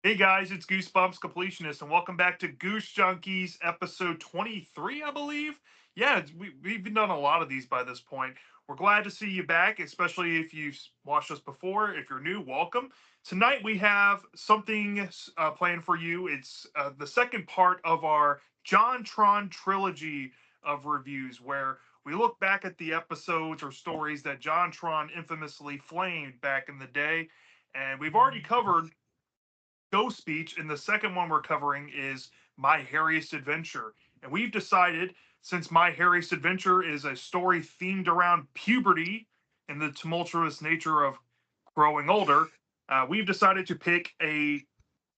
Hey guys, it's Goosebumps Completionist, and welcome back to Goose Junkies episode 23, I believe. Yeah, we've done a lot of these by this point. We're glad to see you back, especially if you've watched us before. If you're new, welcome. Tonight we have something planned for you. It's the second part of our John Tron trilogy of reviews, where we look back at the episodes or stories that John Tron infamously flamed back in the day. And we've already covered Ghost Speech, and the second one we're covering is My Hairiest Adventure. And we've decided, since My Hairiest Adventure is a story themed around puberty and the tumultuous nature of growing older, we've decided to pick a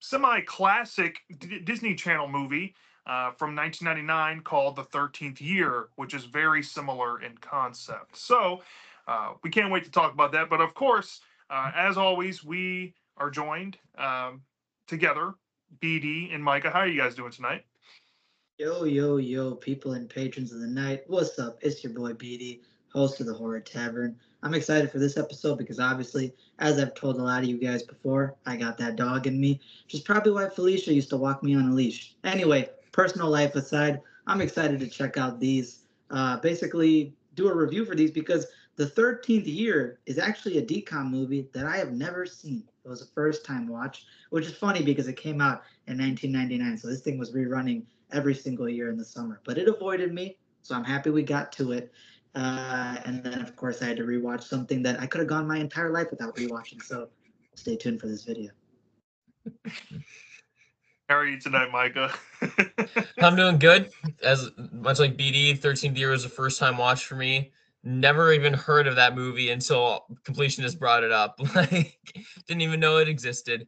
semi-classic Disney Channel movie from 1999 called The 13th Year, which is very similar in concept. So we can't wait to talk about that. But of course, as always, we are joined together, BD and Micah. How are you guys doing tonight? Yo, yo, yo, people and patrons of the night. What's up? It's your boy BD, host of the Horror Tavern. I'm excited for this episode because obviously, as I've told a lot of you guys before, I got that dog in me, which is probably why Felicia used to walk me on a leash. Anyway, personal life aside, I'm excited to check out these, basically do a review for these because the 13th Year is actually a decom movie that I have never seen. It was a first time watch, which is funny because it came out in 1999, so this thing was rerunning every single year in the summer. But it avoided me, so I'm happy we got to it. And then, of course, I had to rewatch something that I could have gone my entire life without rewatching. So stay tuned for this video. How are you tonight, Micah? I'm doing good. As much like BD, 13th Year was a first time watch for me. Never even heard of that movie until Completionist brought it up. Like, didn't even know it existed.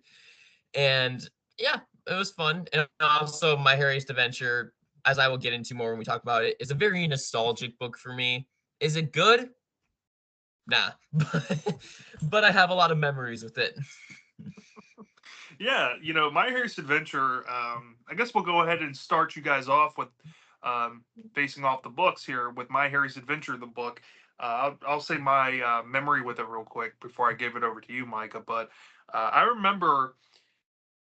And yeah, it was fun. And also, My Hairiest Adventure, as I will get into more when we talk about it, is a very nostalgic book for me. Is it good? Nah. But I have a lot of memories with it. Yeah, My Hair's Adventure. I guess we'll go ahead and start you guys off with basing off the books here with My Harry's Adventure, the book. I'll say my memory with it real quick before I give it over to you, Micah. But I remember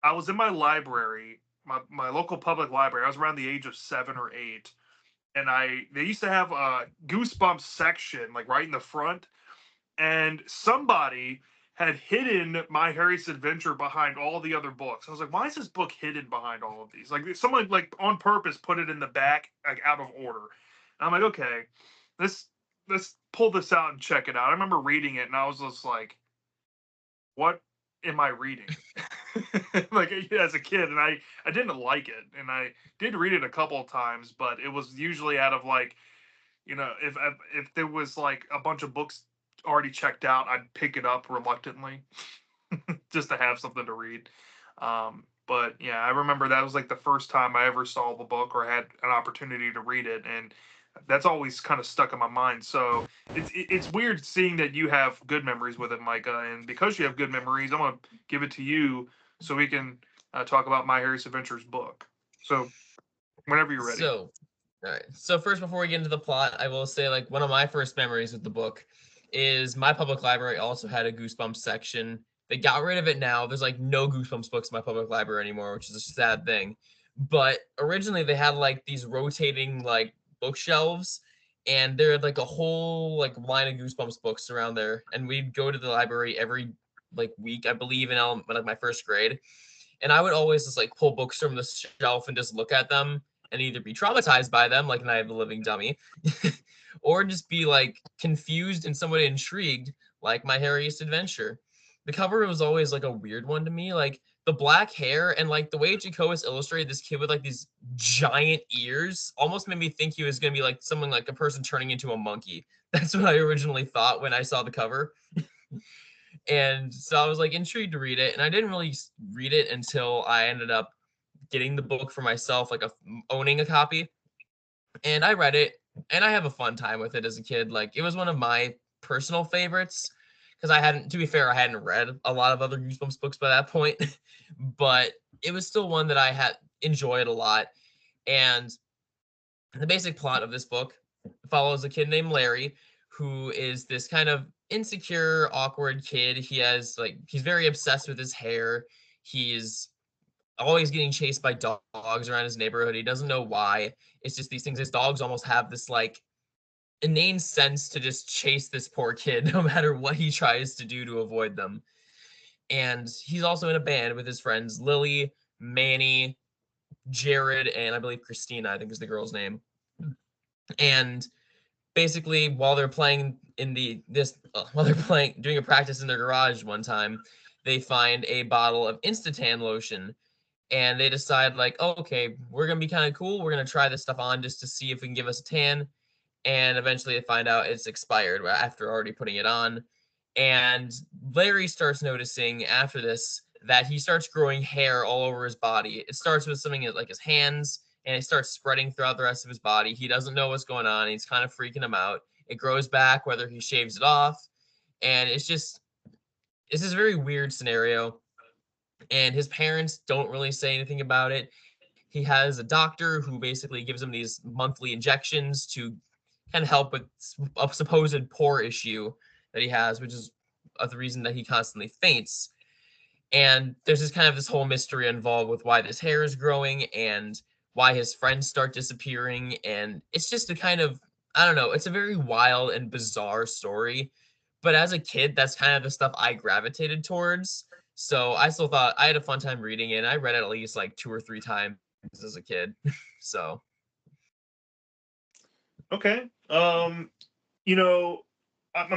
I was in my library, my local public library. I was around the age of 7 or 8, and they used to have a Goosebumps section like right in the front, and somebody had hidden My Harry's Adventure behind all the other books. I was like, why is this book hidden behind all of these? Like someone like on purpose put it in the back, like out of order. And I'm like, okay, let's let's pull this out and check it out. I remember reading it and I was just like, what am I reading? Like as a kid, and I didn't like it, and I did read it a couple of times, but it was usually out of like, if there was like a bunch of books already checked out, I'd pick it up reluctantly just to have something to read. But yeah, I remember that was like the first time I ever saw the book or had an opportunity to read it, and that's always kind of stuck in my mind. So it's weird seeing that you have good memories with it, Micah, and because you have good memories, I'm gonna give it to you so we can talk about My Harry's Adventures book. So whenever you're ready. So, all right. So first, before we get into the plot, I will say like one of my first memories with the book is my public library also had a Goosebumps section. They got rid of it now. There's like no Goosebumps books in my public library anymore, which is a sad thing. But originally they had like these rotating like bookshelves, and there had like a whole like line of Goosebumps books around there. And we'd go to the library every like week, I believe, in like my first grade. And I would always just like pull books from the shelf and just look at them and either be traumatized by them, like Night of the Living Dummy, or just be like confused and somewhat intrigued, like My Hairiest Adventure. The cover was always like a weird one to me, like the black hair and like the way Jacoas illustrated this kid with like these giant ears almost made me think he was gonna be like someone like a person turning into a monkey. That's what I originally thought when I saw the cover. And so I was like intrigued to read it, and I didn't really read it until I ended up getting the book for myself, like owning a copy. And I read it, and I have a fun time with it as a kid. Like it was one of my personal favorites because I hadn't, to be fair, I hadn't read a lot of other Goosebumps books by that point, but it was still one that I had enjoyed a lot. And the basic plot of this book follows a kid named Larry who is this kind of insecure, awkward kid. He's very obsessed with his hair. He's always getting chased by dogs around his neighborhood. He doesn't know why. It's just these things. His dogs almost have this like inane sense to just chase this poor kid no matter what he tries to do to avoid them. And he's also in a band with his friends Lily, Manny, Jared, and I believe Christina, I think is the girl's name. And basically, while they're playing while they're playing doing a practice in their garage one time, they find a bottle of Instatan lotion, and they decide like, oh, okay, we're gonna be kind of cool. We're gonna try this stuff on just to see if it can give us a tan. And eventually, they find out it's expired after already putting it on. And Larry starts noticing after this that he starts growing hair all over his body. It starts with something like his hands, and it starts spreading throughout the rest of his body. He doesn't know what's going on. He's kind of freaking him out. It grows back whether he shaves it off, and it's this very weird scenario. And his parents don't really say anything about it. He has a doctor who basically gives him these monthly injections to kind of help with a supposed poor issue that he has, which is the reason that he constantly faints. And there's this whole mystery involved with why this hair is growing and why his friends start disappearing. And it's just a kind of, I don't know, it's a very wild and bizarre story. But as a kid, that's kind of the stuff I gravitated towards. So I still thought I had a fun time reading it. And I read it at least like 2 or 3 times as a kid. So Okay. I'm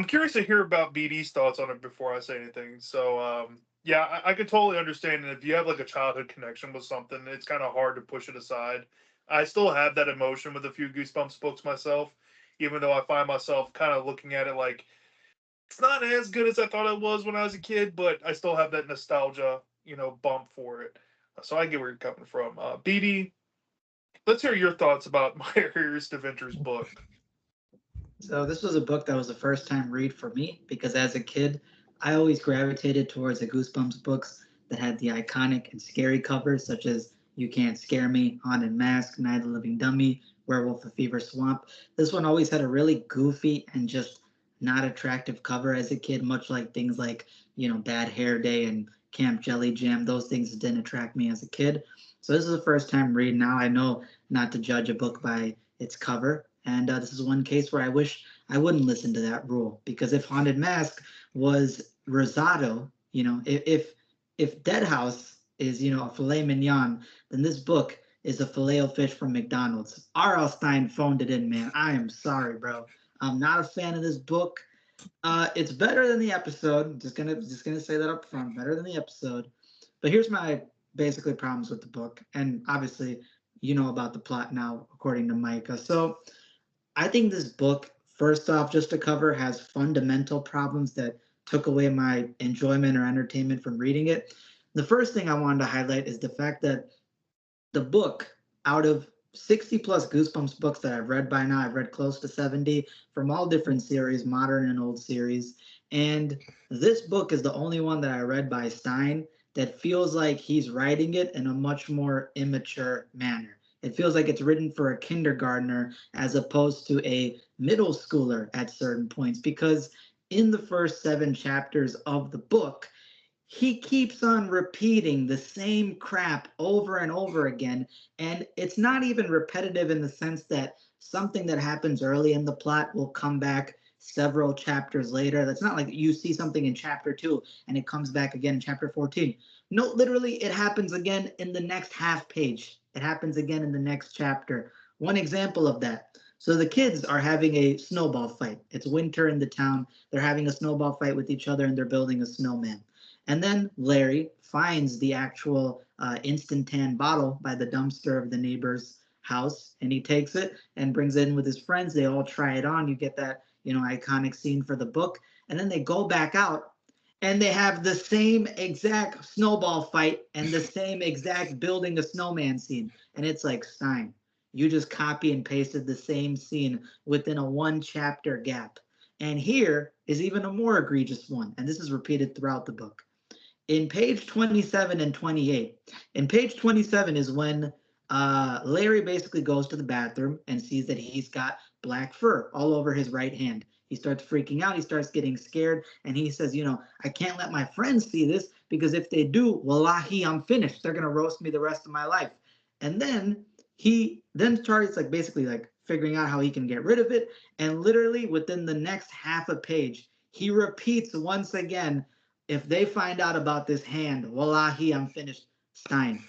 curious to hear about BD's thoughts on it before I say anything. So, yeah, I could totally understand that if you have like a childhood connection with something, it's kind of hard to push it aside. I still have that emotion with a few Goosebumps books myself, even though I find myself kind of looking at it like it's not as good as I thought it was when I was a kid, but I still have that nostalgia, bump for it. So I get where you're coming from. BD, let's hear your thoughts about my Hairiest Adventures book. So this was a book that was a first time read for me because as a kid, I always gravitated towards the Goosebumps books that had the iconic and scary covers such as You Can't Scare Me, Haunted Mask, Night of the Living Dummy, Werewolf of Fever Swamp. This one always had a really goofy and just not attractive cover as a kid, much like things like, Bad Hair Day and Camp Jelly Jam. Those things didn't attract me as a kid. So this is a first time read. Now I know not to judge a book by its cover. And this is one case where I wish I wouldn't listen to that rule because if Haunted Mask was risotto, if Dead House is a filet mignon, then this book is a filet o fish from McDonald's. R.L. Stein phoned it in, man. I am sorry, bro. I'm not a fan of this book. It's better than the episode. Just gonna say that up front. Better than the episode. But here's my basically problems with the book, and obviously you know about the plot now, according to Micah. So I think this book, first off, just to cover, has fundamental problems that took away my enjoyment or entertainment from reading it. The first thing I wanted to highlight is the fact that the book, out of 60 plus Goosebumps books that I've read by now, I've read close to 70 from all different series, modern and old series. And this book is the only one that I read by Stein that feels like he's writing it in a much more immature manner. It feels like it's written for a kindergartner as opposed to a middle schooler at certain points because in the first 7 chapters of the book, he keeps on repeating the same crap over and over again. And it's not even repetitive in the sense that something that happens early in the plot will come back several chapters later. That's not like you see something in chapter 2 and it comes back again in chapter 14. No, literally, it happens again in the next half page. It happens again in the next chapter. One example of that. So the kids are having a snowball fight. It's winter in the town. They're having a snowball fight with each other and they're building a snowman. And then Larry finds the actual instant tan bottle by the dumpster of the neighbor's house, and he takes it and brings it in with his friends. They all try it on. You get that, iconic scene for the book. And then they go back out and they have the same exact snowball fight and the same exact building a snowman scene. And it's like, Stein, you just copy and pasted the same scene within a 1 chapter gap. And here is even a more egregious one. And this is repeated throughout the book. In page 27 and 28, in page 27 is when Larry basically goes to the bathroom and sees that he's got black fur all over his right hand. He starts freaking out. He starts getting scared. And he says, I can't let my friends see this because if they do, wallahi, I'm finished. They're going to roast me the rest of my life. And then Charlie's like basically like figuring out how he can get rid of it. And literally within the next half a page, he repeats once again, if they find out about this hand, wallahi, I'm finished. Stein,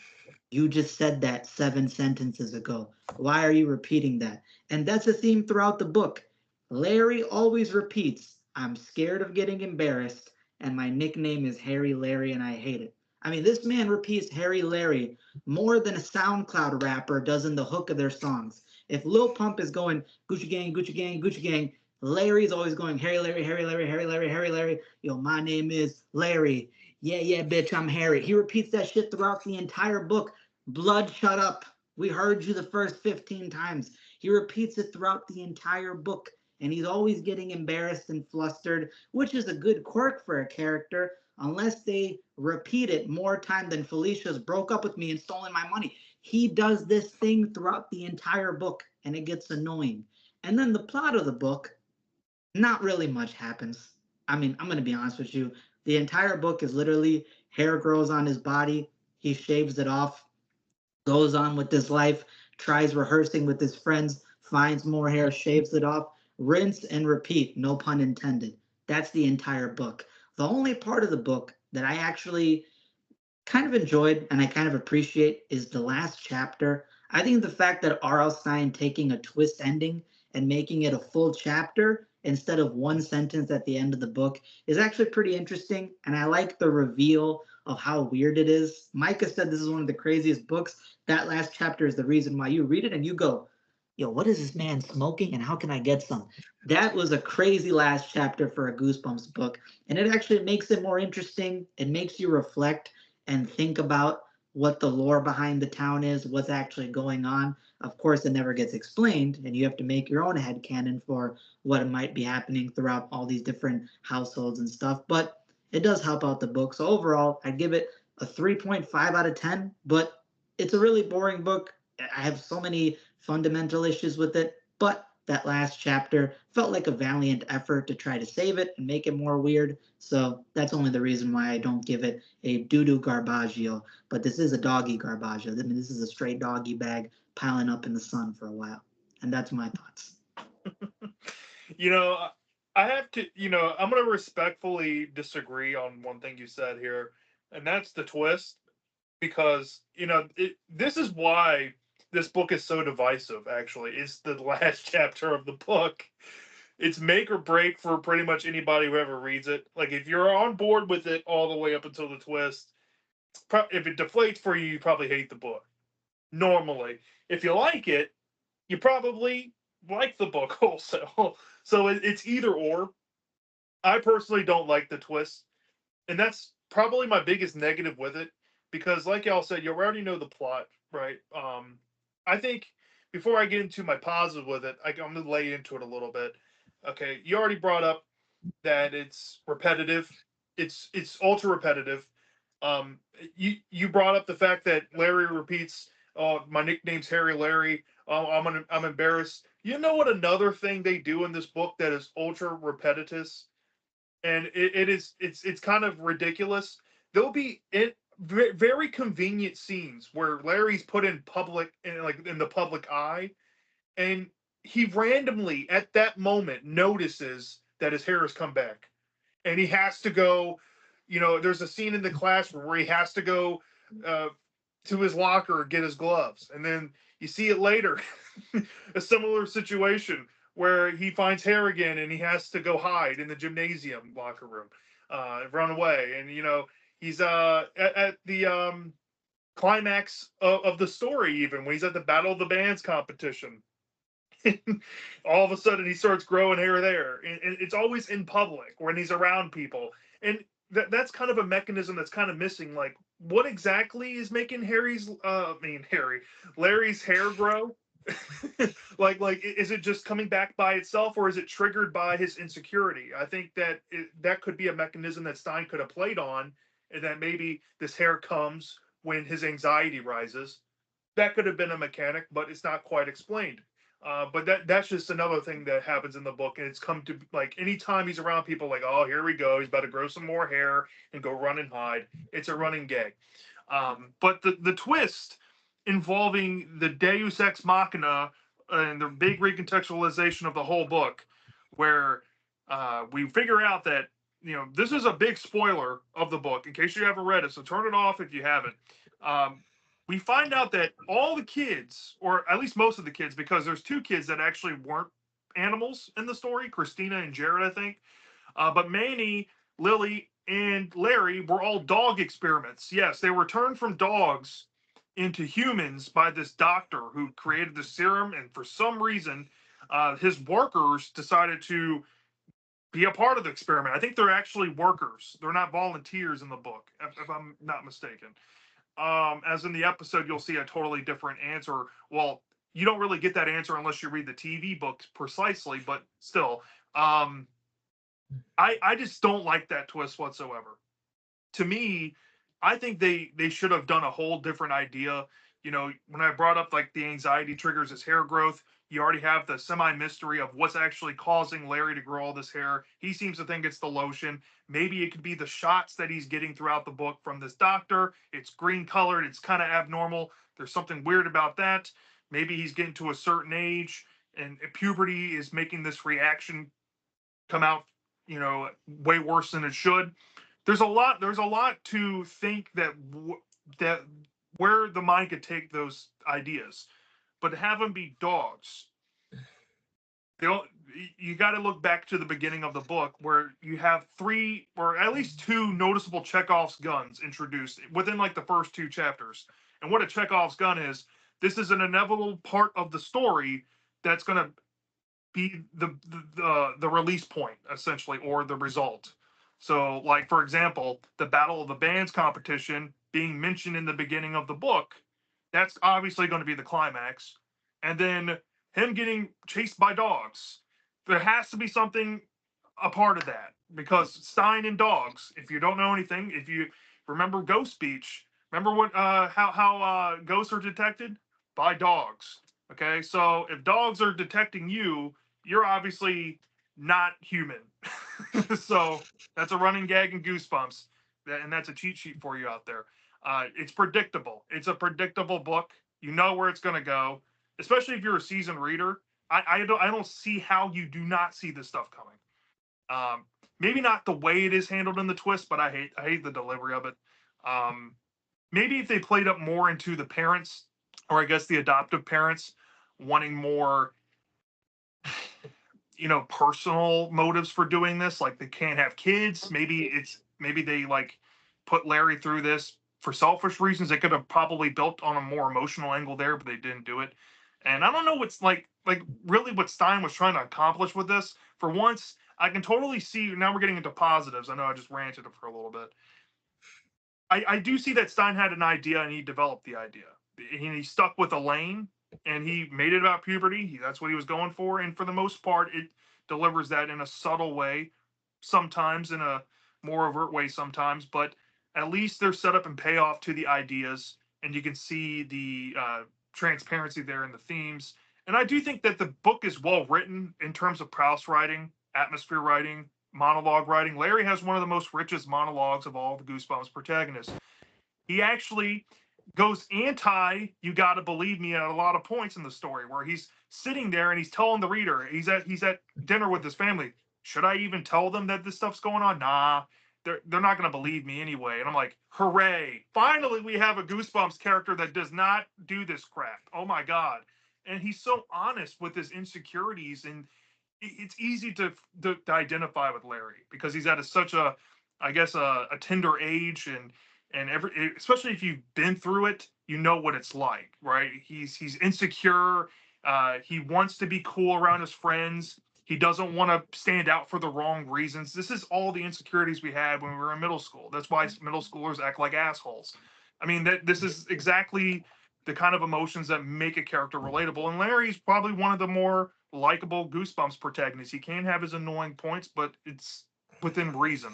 you just said that 7 sentences ago. Why are you repeating that? And that's a theme throughout the book. Larry always repeats, I'm scared of getting embarrassed, and my nickname is Harry Larry, and I hate it. I mean, this man repeats Harry Larry more than a SoundCloud rapper does in the hook of their songs. If Lil Pump is going Gucci Gang, Gucci Gang, Gucci Gang, Larry's always going Harry Larry, Harry Larry, Harry Larry, Harry Larry. Yo, my name is Larry. Yeah, bitch, I'm Harry. He repeats that shit throughout the entire book. Blood, shut up. We heard you the first 15 times. He repeats it throughout the entire book, and he's always getting embarrassed and flustered, which is a good quirk for a character, unless they repeat it more time than Felicia's broke up with me and stolen my money. He does this thing throughout the entire book, and it gets annoying. And then the plot of the book, not really much happens. I mean, I'm going to be honest with you. The entire book is literally hair grows on his body. He shaves it off, goes on with his life, tries rehearsing with his friends, finds more hair, shaves it off, rinse and repeat, no pun intended. That's the entire book. The only part of the book that I actually kind of enjoyed and I kind of appreciate is the last chapter. I think the fact that R.L. Stein taking a twist ending and making it a full chapter instead of one sentence at the end of the book is actually pretty interesting. And I like the reveal of how weird it is. Micah said this is one of the craziest books. That last chapter is the reason why you read it and you go, yo, what is this man smoking and how can I get some? That was a crazy last chapter for a Goosebumps book. And it actually makes it more interesting. It makes you reflect and think about what the lore behind the town is, what's actually going on. Of course, it never gets explained, and you have to make your own headcanon for what might be happening throughout all these different households and stuff. But it does help out the book. So overall, I give it a 3.5 out of 10, but it's a really boring book. I have so many fundamental issues with it, but that last chapter felt like a valiant effort to try to save it and make it more weird. So that's only the reason why I don't give it a doo-doo garbaggio. But this is a doggy garbaggio. I mean, this is a straight doggy bag piling up in the sun for a while. And that's my thoughts. You know, I have to, I'm going to respectfully disagree on one thing you said here, and that's the twist. Because, this is why this book is so divisive, actually. It's the last chapter of the book. It's make or break for pretty much anybody who ever reads it. Like, if you're on board with it all the way up until the twist, if it deflates for you, you probably hate the book. Normally. If you like it, you probably like the book also. So it's either or. I personally don't like the twist. And that's probably my biggest negative with it. Because like y'all said, you already know the plot, right? I think before I get into my positive with it, I'm going to lay into it a little bit. Okay, you already brought up that it's repetitive. It's ultra repetitive. You brought up the fact that Larry repeats, "Oh, my nickname's Harry Larry. Oh, I'm embarrassed." You know what? Another thing they do in this book that is ultra repetitive, and it's kind of ridiculous. There'll be very convenient scenes where Larry's put in public, in the public eye, and he randomly at that moment notices that his hair has come back, and he has to go. There's a scene in the classroom where he has to go to his locker and get his gloves, and then you see it later, a similar situation where he finds hair again and he has to go hide in the gymnasium locker room, run away, and he's at the climax of the story, even when he's at the Battle of the Bands competition. All of a sudden he starts growing hair there, and it's always in public when he's around people, and that's kind of a mechanism that's kind of missing. Like, what exactly is making Larry's hair grow? like is it just coming back by itself, or is it triggered by his insecurity? I think that that could be a mechanism that Stein could have played on, and that maybe this hair comes when his anxiety rises. That could have been a mechanic, but it's not quite explained. But that's just another thing that happens in the book, and it's come to like anytime he's around people, like, oh, here we go, he's about to grow some more hair and go run and hide. It's a running gag. But the twist involving the Deus Ex Machina and the big recontextualization of the whole book, where we figure out that this is a big spoiler of the book in case you haven't read it. So turn it off if you haven't. We find out that all the kids, or at least most of the kids, because there's two kids that actually weren't animals in the story, Christina and Jared, I think. But Manny, Lily, and Larry were all dog experiments. Yes, they were turned from dogs into humans by this doctor who created the serum, and for some reason, his workers decided to be a part of the experiment. I think they're actually workers; they're not volunteers in the book, if I'm not mistaken. As in the episode, you'll see a totally different answer. Well, you don't really get that answer unless you read the TV books precisely, but still, I just don't like that twist whatsoever. To me, I think they should have done a whole different idea. When I brought up like the anxiety triggers his hair growth, you already have the semi mystery of what's actually causing Larry to grow all this hair. He seems to think it's the lotion. Maybe it could be the shots that he's getting throughout the book from this doctor. It's green colored. It's kind of abnormal. There's something weird about that. Maybe he's getting to a certain age and puberty is making this reaction come out, way worse than it should. There's a lot to think that where the mind could take those ideas, but to have them be dogs, they don't, you got to look back to the beginning of the book where you have three or at least two noticeable Chekhov's guns introduced within like the first two chapters. And what a Chekhov's gun is, this is an inevitable part of the story that's going to be the release point essentially, or the result. So, like for example, the Battle of the Bands competition being mentioned in the beginning of the book, that's obviously going to be the climax, and then him getting chased by dogs. There has to be something a part of that because Stein and dogs. If you don't know anything, if you remember Ghost Beach, remember what how ghosts are detected by dogs. Okay, so if dogs are detecting you, you're obviously not human. So that's a running gag in Goosebumps, and that's a cheat sheet for you out there. It's predictable. It's a predictable book. You know where it's going to go, especially if you're a seasoned reader. I don't see how you do not see this stuff coming. Maybe not the way it is handled in the twist, but I hate the delivery of it. Maybe if they played up more into the parents, or I guess the adoptive parents, wanting more personal motives for doing this, like they can't have kids. Maybe they like put Larry through this for selfish reasons. They could have probably built on a more emotional angle there, but they didn't do it. And I don't know what's like really what Stein was trying to accomplish with this. For once, I can totally see. Now we're getting into positives. I know I just ranted for a little bit. I do see that Stein had an idea and he developed the idea. He stuck with Elaine and he made it about puberty. That's what he was going for. And for the most part, it delivers that in a subtle way, sometimes in a more overt way, sometimes. But at least there's setup and payoff to the ideas, and you can see the transparency there in the themes. And I do think that the book is well written in terms of Proust writing, atmosphere writing, monologue writing. Larry has one of the most richest monologues of all the Goosebumps protagonists. He actually goes anti "you gotta believe me" at a lot of points in the story, where he's sitting there and he's telling the reader, he's at dinner with his family. Should I even tell them that this stuff's going on? Nah, they're not gonna believe me anyway. And I'm like, hooray! Finally, we have a Goosebumps character that does not do this crap. Oh my god! And he's so honest with his insecurities, and it's easy to identify with Larry because he's at such a, I guess, a tender age, and especially if you've been through it, you know what it's like, right? He's insecure. He wants to be cool around his friends. He doesn't want to stand out for the wrong reasons. This is all the insecurities we had when we were in middle school. That's why middle schoolers act like assholes. I mean, this is exactly the kind of emotions that make a character relatable. And Larry's probably one of the more likable Goosebumps protagonists. He can have his annoying points, but it's within reason.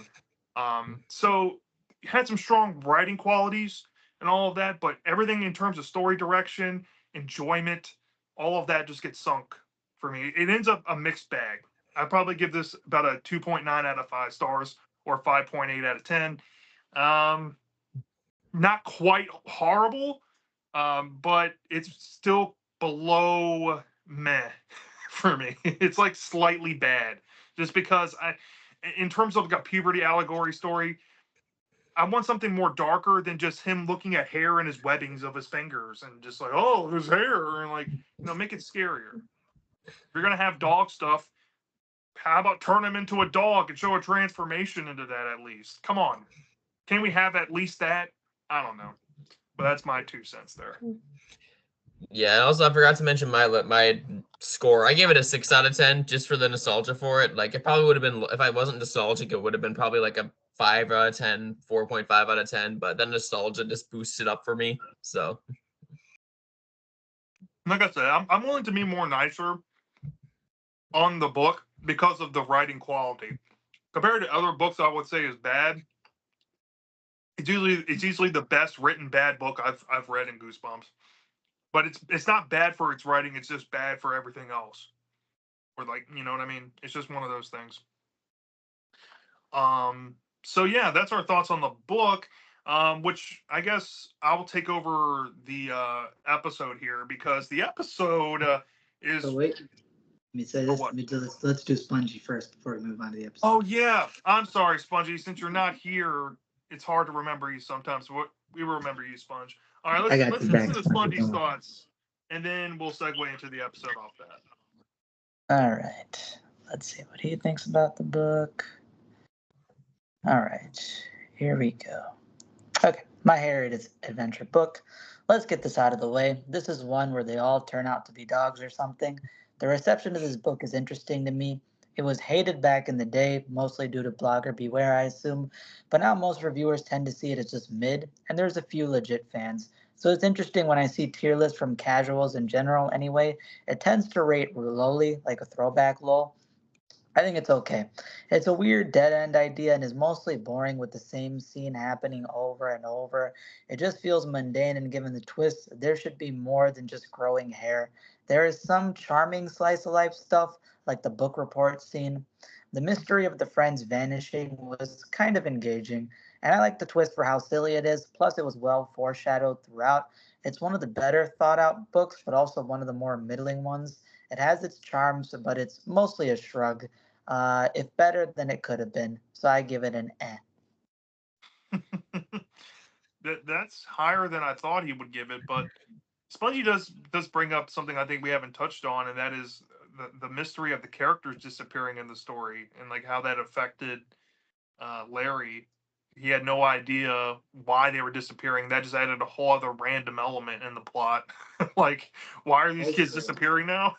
So had some strong writing qualities and all of that, but everything in terms of story direction, enjoyment, all of that just gets sunk for me. It ends up a mixed bag. I probably give this about a 2.9 out of 5 stars or 5.8 out of 10. Not quite horrible, but it's still below meh for me. It's like slightly bad, just because in terms of like a puberty allegory story, I want something more darker than just him looking at hair and his webbings of his fingers and just like, oh, there's hair, and like, make it scarier. If you're gonna have dog stuff, how about turn him into a dog and show a transformation into that at least? Come on, can we have at least that? I don't know. But that's my 2 cents there. Yeah, and also I forgot to mention my score. I gave it a 6 out of 10 just for the nostalgia for it. Like, it probably would have been, if I wasn't nostalgic, it would have been probably like a 5 out of 10, 4.5 out of 10, but then nostalgia just boosted up for me. So like I said, I'm willing to be more nicer on the book because of the writing quality. Compared to other books I would say is bad, it's easily the best written bad book I've read in Goosebumps. But it's not bad for its writing, it's just bad for everything else. Or like, you know what I mean? It's just one of those things. So yeah, that's our thoughts on the book. Which I guess I'll take over the episode here because the episode is. So wait, let me say For this. what? Let's do Spongy first before we move on to the episode. Oh yeah, I'm sorry, Spongy. Since you're not here, it's hard to remember you sometimes. We will remember you, Sponge. All right, I got let's you listen back, to Spongy, Spongy's don't worry. thoughts, and then we'll segue into the episode off that. All right. Let's see what he thinks about the book. All right. Here we go. Okay. My Hairiest adventure book. Let's get this out of the way. This is one where they all turn out to be dogs or something. The reception of this book is interesting to me. It was hated back in the day, mostly due to blogger beware, I assume, but now most reviewers tend to see it as just mid, and there's a few legit fans. So it's interesting when I see tier lists from casuals in general anyway, it tends to rate lowly, like a throwback lol. I think it's okay. It's a weird dead end idea and is mostly boring with the same scene happening over and over. It just feels mundane, and given the twist, there should be more than just growing hair. There is some charming slice of life stuff, like the book report scene. The mystery of the friends vanishing was kind of engaging, and I like the twist for how silly it is, plus, it was well foreshadowed throughout. It's one of the better thought out books, but also one of the more middling ones. It has its charms, but it's mostly a shrug. If better than it could have been, so I give it an eh. That's higher than I thought he would give it, but Spongy does bring up something I think we haven't touched on, and that is the mystery of the characters disappearing in the story and like how that affected Larry. He had no idea why they were disappearing. That just added a whole other random element in the plot. Like, why are these kids Also, disappearing now?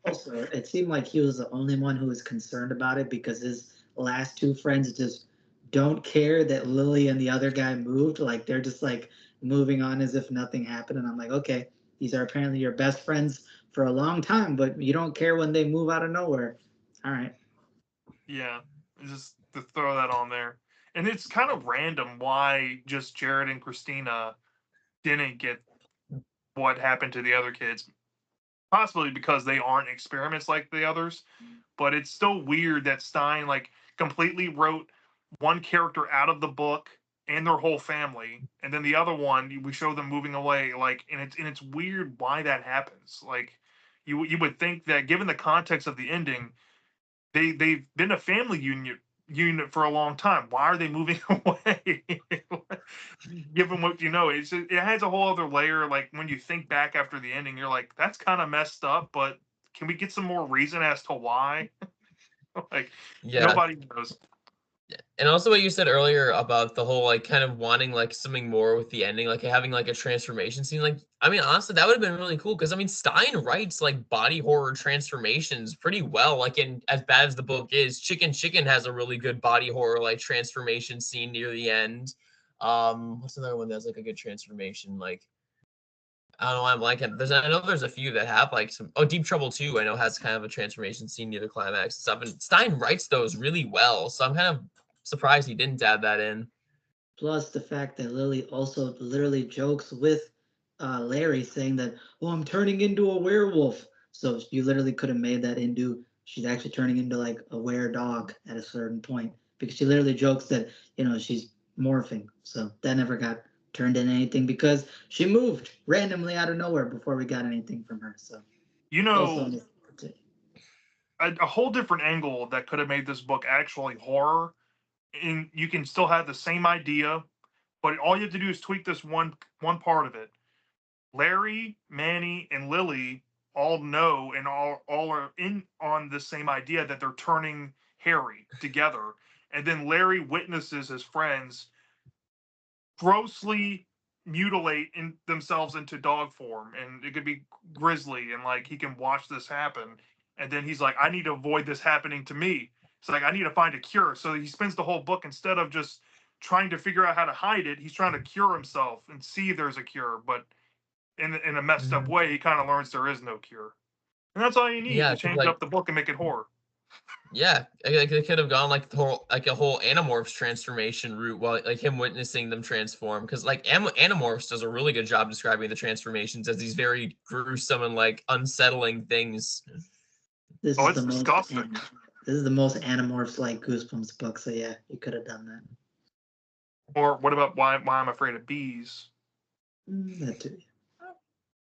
also, it seemed like he was the only one who was concerned about it because his last 2 friends just don't care that Lily and the other guy moved. Like they're just like moving on as if nothing happened. And I'm like, okay, these are apparently your best friends for a long time, but you don't care when they move out of nowhere. All right. Yeah, just to throw that on there. And it's kind of random why just Jared and Christina didn't get what happened to the other kids. Possibly because they aren't experiments like the others, but it's still weird that Stein like completely wrote one character out of the book and their whole family, and then the other one we show them moving away. Like, and it's weird why that happens. Like, you would think that given the context of the ending, they've been a family unit for a long time. Why are they moving away? Given what you know, it has a whole other layer. Like when you think back after the ending, you're like, that's kind of messed up. But can we get some more reason as to why? Like yeah. nobody knows. And also what you said earlier about the whole like kind of wanting like something more with the ending, like having like a transformation scene. Like, I mean, honestly, that would have been really cool because I mean, Stein writes like body horror transformations pretty well. Like, in as bad as the book is, Chicken has a really good body horror like transformation scene near the end. What's another one that's like a good transformation? Like, I don't know why I'm blanking. I know there's a few that have like some. Oh, Deep Trouble 2, I know has kind of a transformation scene near the climax and stuff. And Stein writes those really well, so I'm kind of surprised he didn't add that in. Plus the fact that Lily also literally jokes with Larry saying that, "Oh, I'm turning into a werewolf." So you literally could have made that into she's actually turning into like a were dog at a certain point because she literally jokes that she's morphing. So that never got turned into anything because she moved randomly out of nowhere before we got anything from her. So You also know, a whole different angle that could have made this book actually horror, and you can still have the same idea, but all you have to do is tweak this one part of it. Larry, Manny, and Lily all know and all are in on the same idea that they're turning Harry together. And then Larry witnesses his friends grossly mutilate themselves into dog form, and it could be grisly, and like he can watch this happen, and then he's like, I need to avoid this happening to me. It's like I need to find a cure. So he spends the whole book, instead of just trying to figure out how to hide it, he's trying to cure himself and see if there's a cure. But in a messed up way, he kind of learns there is no cure, and that's all you need Yeah, to 'cause, change like, up the book and make it horror. yeah, like they could have gone like a whole Animorphs transformation route, while like him witnessing them transform. Because like Animorphs does a really good job describing the transformations as these very gruesome and like unsettling things. this Oh, is it's the most disgusting. this is the most Animorphs like Goosebumps book. So yeah, you could have done that. Or what about why I'm afraid of bees? That too.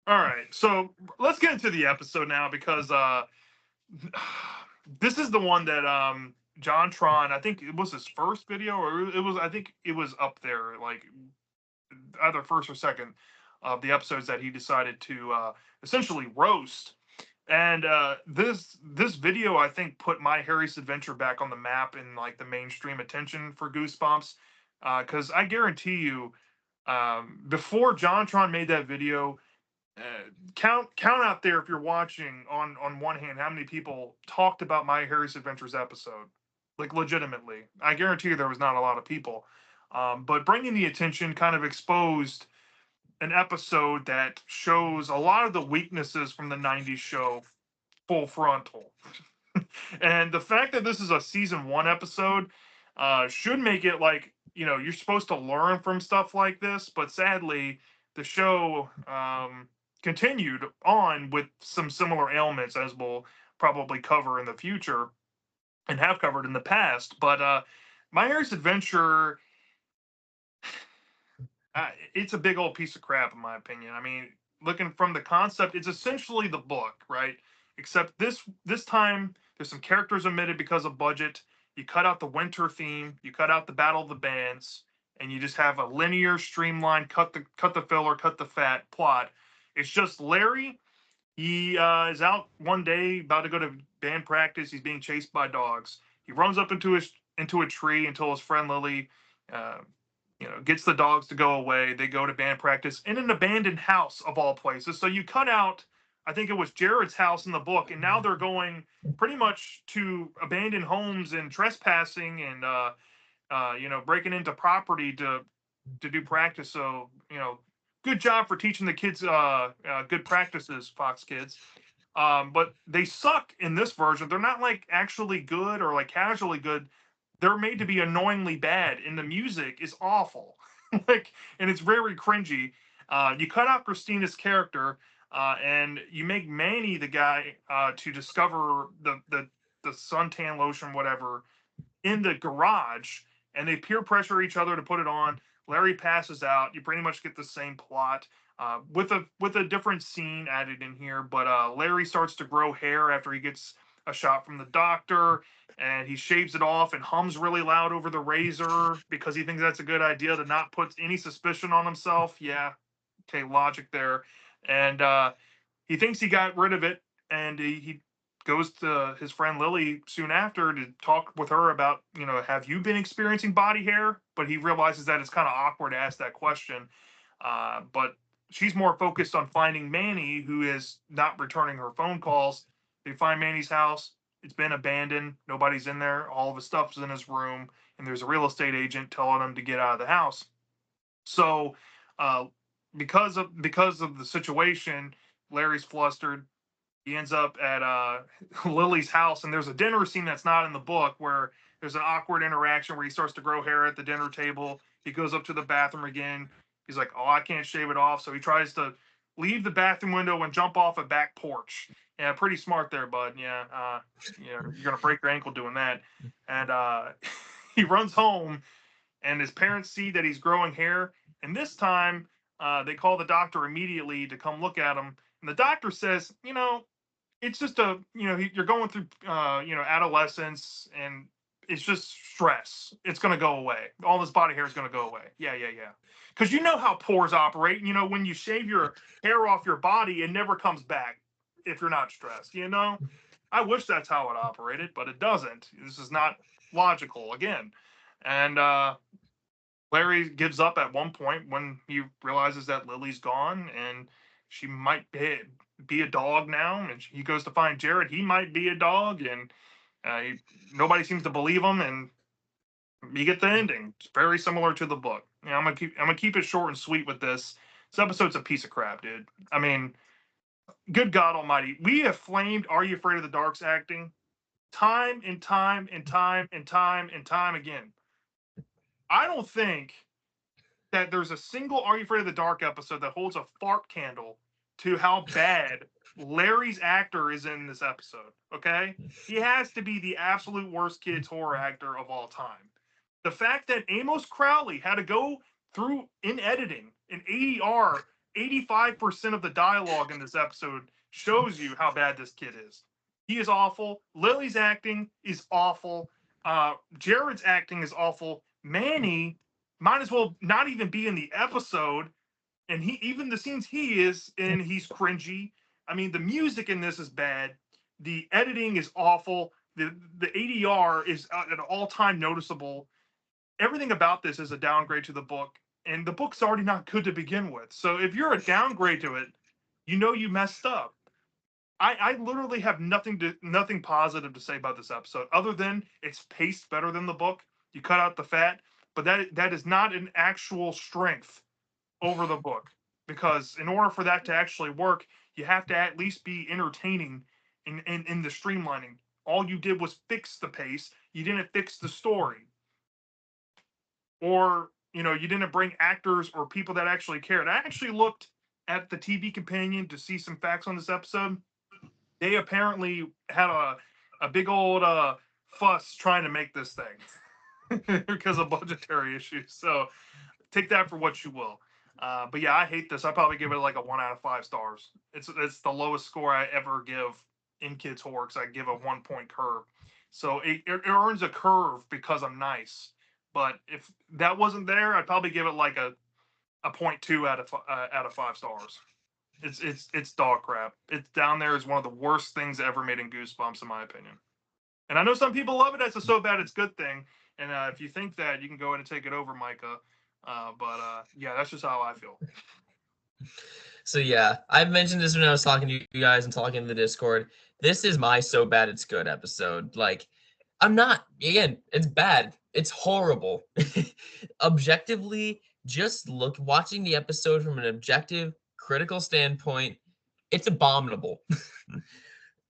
All right, so let's get into the episode now, because this is the one that John Tron, I think it was his first video, or it was, I think it was up there, like either first or second of the episodes that he decided to essentially roast. And this video, I think, put My Hairiest Adventure back on the map in like the mainstream attention for Goosebumps, because I guarantee you, before JonTron made that video, count out there, if you're watching, on one hand, how many people talked about My Hairiest Adventures episode, like legitimately. I guarantee you there was not a lot of people, but bringing the attention kind of exposed an episode that shows a lot of the weaknesses from the 90s show full frontal. And the fact that this is a season 1 episode should make it like, you're supposed to learn from stuff like this, but sadly the show continued on with some similar ailments, as we'll probably cover in the future and have covered in the past. But My Hairiest Adventure, it's a big old piece of crap in my opinion. I mean, looking from the concept, it's essentially the book, right? Except this time there's some characters omitted because of budget. You cut out the winter theme, you cut out the Battle of the Bands, and you just have a linear, streamlined, cut the filler, cut the fat plot. It's just Larry. He is out one day about to go to band practice. He's being chased by dogs. He runs up into a tree until his friend Lily uh, gets the dogs to go away. They go to band practice in an abandoned house of all places. So you cut out, I think it was Jared's house in the book, and now they're going pretty much to abandoned homes and trespassing and breaking into property to do practice. So good job for teaching the kids good practices, Fox Kids. But they suck in this version. They're not like actually good or like casually good. They're made to be annoyingly bad, and the music is awful. Like, and it's very cringy. You cut out Christina's character, and you make Manny the guy to discover the suntan lotion, whatever, in the garage, and they peer pressure each other to put it on. Larry passes out. You pretty much get the same plot with a different scene added in here. But Larry starts to grow hair after he gets a shot from the doctor, and he shaves it off and hums really loud over the razor because he thinks that's a good idea to not put any suspicion on himself. Yeah, okay, logic there. And he thinks he got rid of it, and he goes to his friend Lily soon after to talk with her about, have you been experiencing body hair? But he realizes that it's kind of awkward to ask that question. But she's more focused on finding Manny, who is not returning her phone calls. They find Manny's house. It's been abandoned. Nobody's in there. All of his stuff's in his room. And there's a real estate agent telling him to get out of the house. So, uh, because of the situation, Larry's flustered. He ends up at Lily's house, and there's a dinner scene that's not in the book where there's an awkward interaction where he starts to grow hair at the dinner table. He goes up to the bathroom again. He's like, oh, I can't shave it off. So he tries to leave the bathroom window and jump off a back porch. Yeah, pretty smart there, bud. Yeah, you're gonna break your ankle doing that. And he runs home, and his parents see that he's growing hair. And this time, they call the doctor immediately to come look at him. And the doctor says, it's just you're going through, adolescence, and it's just stress. It's going to go away. All this body hair is going to go away. Yeah. Because you know how pores operate. When you shave your hair off your body, it never comes back if you're not stressed. I wish that's how it operated, but it doesn't. This is not logical again. And Larry gives up at one point when he realizes that Lily's gone and she might be a dog now. And he goes to find Jared. He might be a dog, and nobody seems to believe him. And you get the ending. It's very similar to the book. I'm gonna keep it short and sweet with this. This episode's a piece of crap, dude. I mean, good God Almighty, we have flamed Are You Afraid of the Dark's acting time and time and time and time and time again. I don't think that there's a single Are You Afraid of the Dark episode that holds a fart candle to how bad Larry's actor is in this episode. Okay? He has to be the absolute worst kids horror actor of all time. The fact that Amos Crowley had to go through in editing an ADR 85% of the dialogue in this episode shows you how bad this kid is. He is awful. Lily's acting is awful. Jared's acting is awful. Manny might as well not even be in the episode. And even the scenes he is in, he's cringy. I mean, the music in this is bad. The editing is awful. The ADR is at an all-time noticeable. Everything about this is a downgrade to the book. And the book's already not good to begin with. So if you're a downgrade to it, you messed up. I literally have nothing positive to say about this episode, other than it's paced better than the book. You cut out the fat, but that is not an actual strength over the book, because in order for that to actually work, you have to at least be entertaining in the streamlining. All you did was fix the pace. You didn't fix the story, or you didn't bring actors or people that actually cared. I actually looked at the TV companion to see some facts on this episode. They apparently had a big old fuss trying to make this thing because of budgetary issues. So take that for what you will. But yeah, I hate this. I probably give it like a 1 out of 5 stars. It's the lowest score I ever give in kids horror, because I give a 1 point curve. So it earns a curve because I'm nice. But if that wasn't there, I'd probably give it like a 0.2 out of 5 stars. It's dog crap. It's down there as one of the worst things ever made in Goosebumps, in my opinion. And I know some people love it as a so bad it's good thing. And if you think that, you can go ahead and take it over, Micah. But yeah, that's just how I feel. So yeah, I've mentioned this when I was talking to you guys and talking in the Discord. This is my so bad it's good episode. Like, it's bad. It's horrible. Objectively, just watching the episode from an objective, critical standpoint, it's abominable.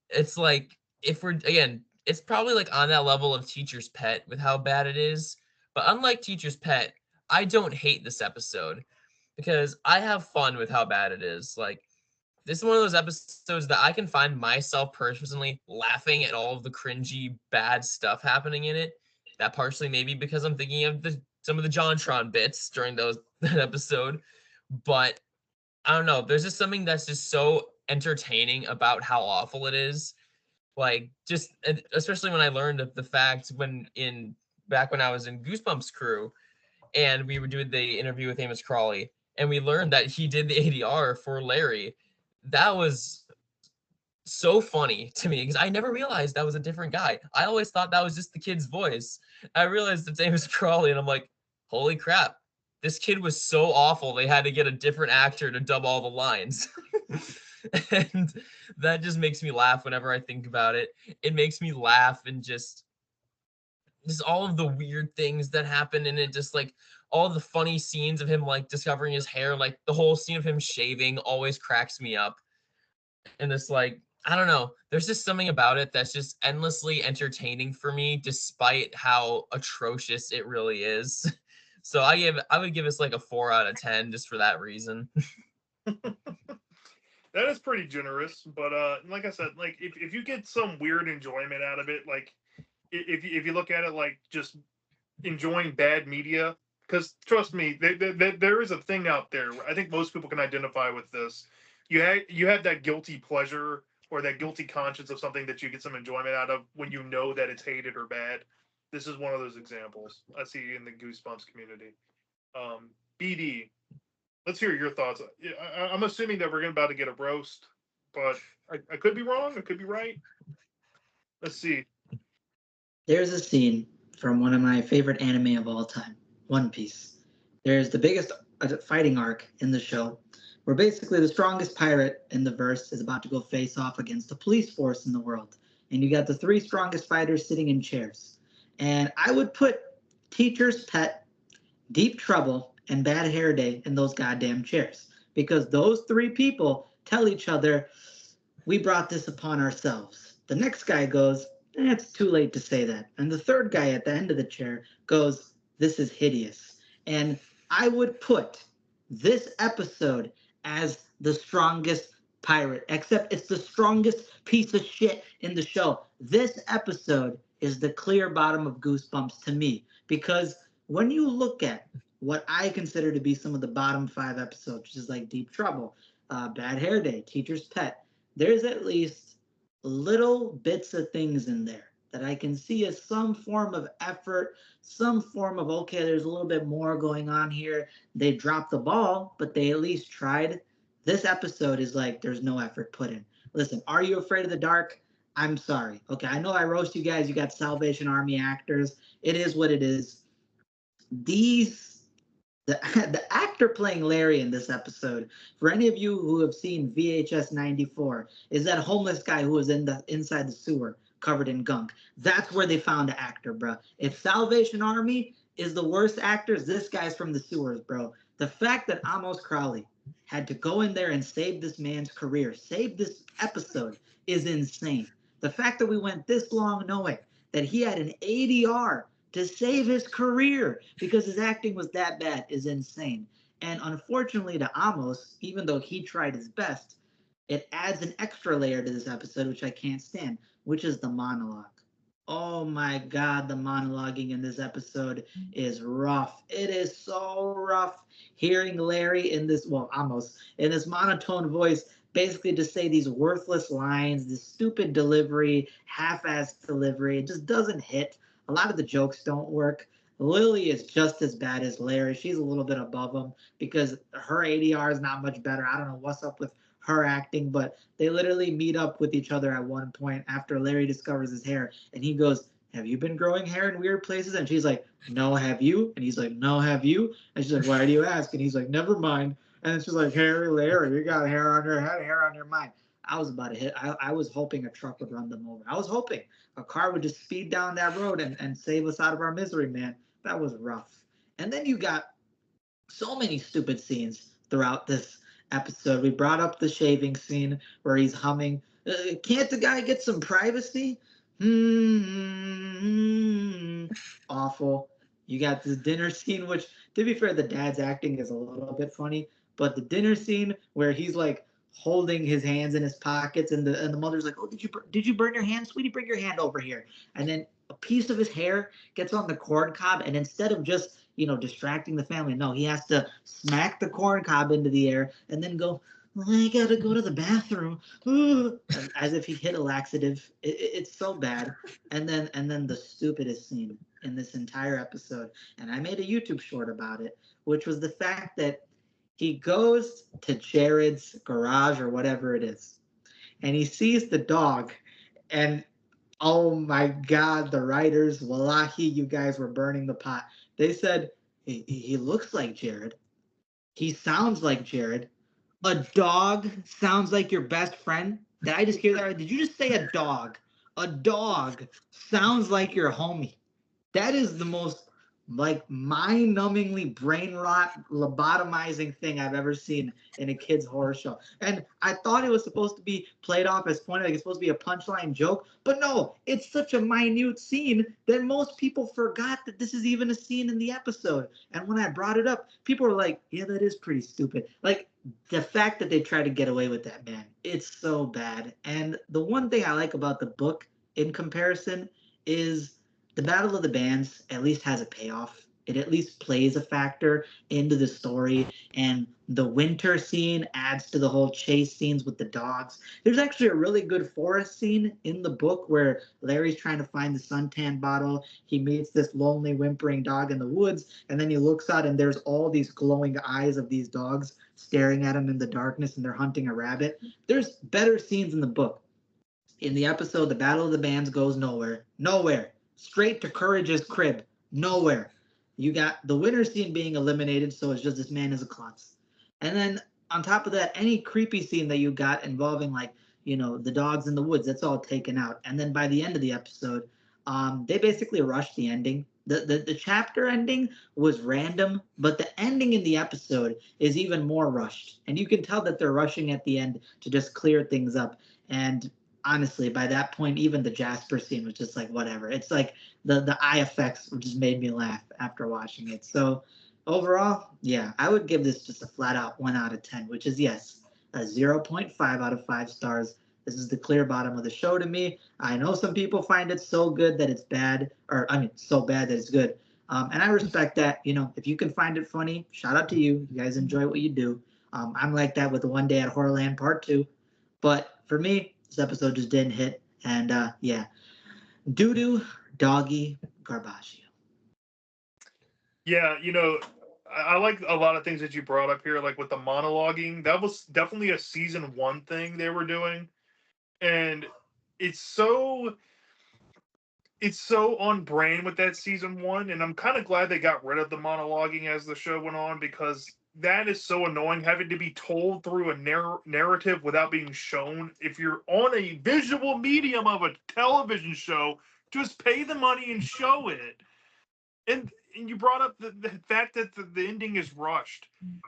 It's like, it's probably like on that level of Teacher's Pet with how bad it is. But unlike Teacher's Pet, I don't hate this episode because I have fun with how bad it is. Like, this is one of those episodes that I can find myself personally laughing at all of the cringy, bad stuff happening in it. That partially maybe because I'm thinking of some of the JonTron bits during that episode. But I don't know. There's just something that's just so entertaining about how awful it is. Like, just especially when I learned of the fact back when I was in Goosebumps crew, and we were doing the interview with Amos Crawley, and we learned that he did the ADR for Larry. That was so funny to me because I never realized that was a different guy. I always thought that was just the kid's voice. I realized it's Amos Crawley, and I'm like, holy crap. This kid was so awful, they had to get a different actor to dub all the lines. And that just makes me laugh whenever I think about it. It makes me laugh, and just all of the weird things that happen in it, just like all the funny scenes of him like discovering his hair, like the whole scene of him shaving always cracks me up. And it's like, I don't know, there's just something about it that's just endlessly entertaining for me, despite how atrocious it really is. So I would give us like a 4 out of 10 just for that reason. That is pretty generous, but like I said, like if you get some weird enjoyment out of it, like if you look at it like just enjoying bad media, because trust me, there is a thing out there. I think most people can identify with this. You have that guilty pleasure or that guilty conscience of something that you get some enjoyment out of when you know that it's hated or bad. This is one of those examples I see in the Goosebumps community. BD, let's hear your thoughts. I'm assuming that we're about to get a roast, but I could be wrong. I could be right. Let's see. There's a scene from one of my favorite anime of all time, One Piece. There's the biggest fighting arc in the show, where basically the strongest pirate in the verse is about to go face off against the police force in the world. And you got the three strongest fighters sitting in chairs. And I would put Teacher's Pet, Deep Trouble, and Bad Hair Day in those goddamn chairs. Because those three people tell each other, we brought this upon ourselves. The next guy goes, it's too late to say that. And the third guy at the end of the chair goes, this is hideous. And I would put this episode as the strongest pirate, except it's the strongest piece of shit in the show. This episode is the clear bottom of Goosebumps to me, because when you look at what I consider to be some of the bottom 5 episodes, which is like Deep Trouble, Bad Hair Day, Teacher's Pet, there's at least little bits of things in there that I can see as some form of effort, some form of, okay, there's a little bit more going on here. They dropped the ball, but they at least tried. This episode is like, there's no effort put in. Listen, are you afraid of the dark? I'm sorry. Okay, I know I roast you guys. You got Salvation Army actors. It is what it is. The actor playing Larry in this episode, for any of you who have seen VHS 94, is that homeless guy who was inside the sewer covered in gunk. That's where they found the actor, bro. If Salvation Army is the worst actors, this guy's from the sewers, bro. The fact that Amos Crowley had to go in there and save this man's career, save this episode, is insane. The fact that we went this long knowing that he had an ADR to save his career because his acting was that bad is insane. And unfortunately to Amos, even though he tried his best, it adds an extra layer to this episode, which I can't stand, which is the monologue. Oh my God, the monologuing in this episode is rough. It is so rough hearing Larry in this, well, Amos, in this monotone voice, basically to say these worthless lines, this stupid delivery, half-assed delivery. It just doesn't hit. A lot of the jokes don't work. Lily is just as bad as Larry. She's a little bit above him because her ADR is not much better. I don't know what's up with her acting, but they literally meet up with each other at one point after Larry discovers his hair, and he goes, have you been growing hair in weird places? And she's like, no, have you? And he's like, no, have you? And she's like, why do you ask? And he's like, never mind. And then she's like, Harry, Larry, you got hair on your head, hair on your mind. I was about to hit. I was hoping a truck would run them over. I was hoping a car would just speed down that road and save us out of our misery, man. That was rough. And then you got so many stupid scenes throughout this episode. We brought up the shaving scene where he's humming. Can't the guy get some privacy? Awful. You got this dinner scene, which, to be fair, the dad's acting is a little bit funny, but the dinner scene where he's like holding his hands in his pockets, and the mother's like, "Oh, did you burn your hand, sweetie? Bring your hand over here." And then a piece of his hair gets on the corn cob, and instead of just distracting the family, no, he has to smack the corn cob into the air and then go, I gotta go to the bathroom, as if he hit a laxative. It's so bad. And then the stupidest scene in this entire episode, and I made a YouTube short about it, which was the fact that he goes to Jared's garage or whatever it is, and he sees the dog, and oh my God, the writers, wallahi, you guys were burning the pot. They said, he looks like Jared. He sounds like Jared. A dog sounds like your best friend? Did I just hear that right? Did you just say a dog? A dog sounds like your homie. That is the most like mind-numbingly brain rot lobotomizing thing I've ever seen in a kid's horror show. And I thought it was supposed to be played off as funny, like it's supposed to be a punchline joke, but no, it's such a minute scene that most people forgot that this is even a scene in the episode. And when I brought it up, people were like, yeah, that is pretty stupid. Like the fact that they tried to get away with that, man, it's so bad. And the one thing I like about the book in comparison is the Battle of the Bands at least has a payoff. It at least plays a factor into the story, and the winter scene adds to the whole chase scenes with the dogs. There's actually a really good forest scene in the book where Larry's trying to find the suntan bottle. He meets this lonely, whimpering dog in the woods, and then he looks out, and there's all these glowing eyes of these dogs staring at him in the darkness, and they're hunting a rabbit. There's better scenes in the book. In the episode, the Battle of the Bands goes nowhere. Nowhere. Straight to Courage's crib. Nowhere. You got the winter scene being eliminated, so it's just this man is a klutz. And then on top of that, any creepy scene that you got involving like, the dogs in the woods, that's all taken out. And then by the end of the episode, they basically rushed the ending. The chapter ending was random, but the ending in the episode is even more rushed. And you can tell that they're rushing at the end to just clear things up. And honestly, by that point, even the Jasper scene was just like whatever. It's like the eye effects just made me laugh after watching it. So overall, yeah, I would give this just a flat out 1 out of 10, which is yes, a 0.5 out of 5 stars. This is the clear bottom of the show to me. I know some people find it so good that it's bad, or I mean, so bad that it's good. And I respect that. If you can find it funny, shout out to you. You guys enjoy what you do. I'm like that with One Day at Horrorland Part 2. But for me, this episode just didn't hit. And yeah, doo-doo, doggy, garbaggio. Yeah, I like a lot of things that you brought up here, like with the monologuing. That was definitely a season 1 thing they were doing, and it's so on brand with that season 1. And I'm kind of glad they got rid of the monologuing as the show went on, because that is so annoying, having to be told through a narrative without being shown. If you're on a visual medium of a television show, just pay the money and show it. And you brought up the fact that the ending is rushed.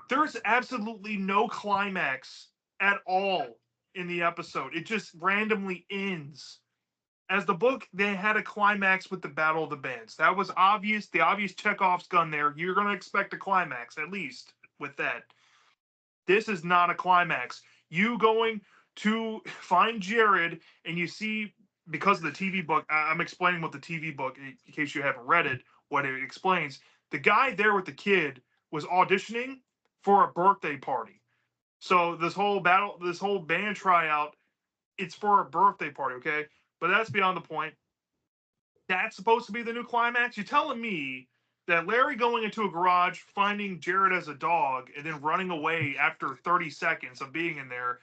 There's absolutely no climax at all in the episode. It just randomly ends. As the book, they had a climax with the Battle of the Bands. That was obvious. The obvious Chekhov's gun there. You're going to expect a climax, at least, with that. This is not a climax. You going to find Jared, and you see, because of the TV book, I'm explaining what the TV book, in case you haven't read it, what it explains. The guy there with the kid was auditioning for a birthday party. So this whole band tryout, it's for a birthday party, okay? But that's beyond the point. That's supposed to be the new climax? You're telling me that Larry going into a garage, finding Jared as a dog, and then running away after 30 seconds of being in there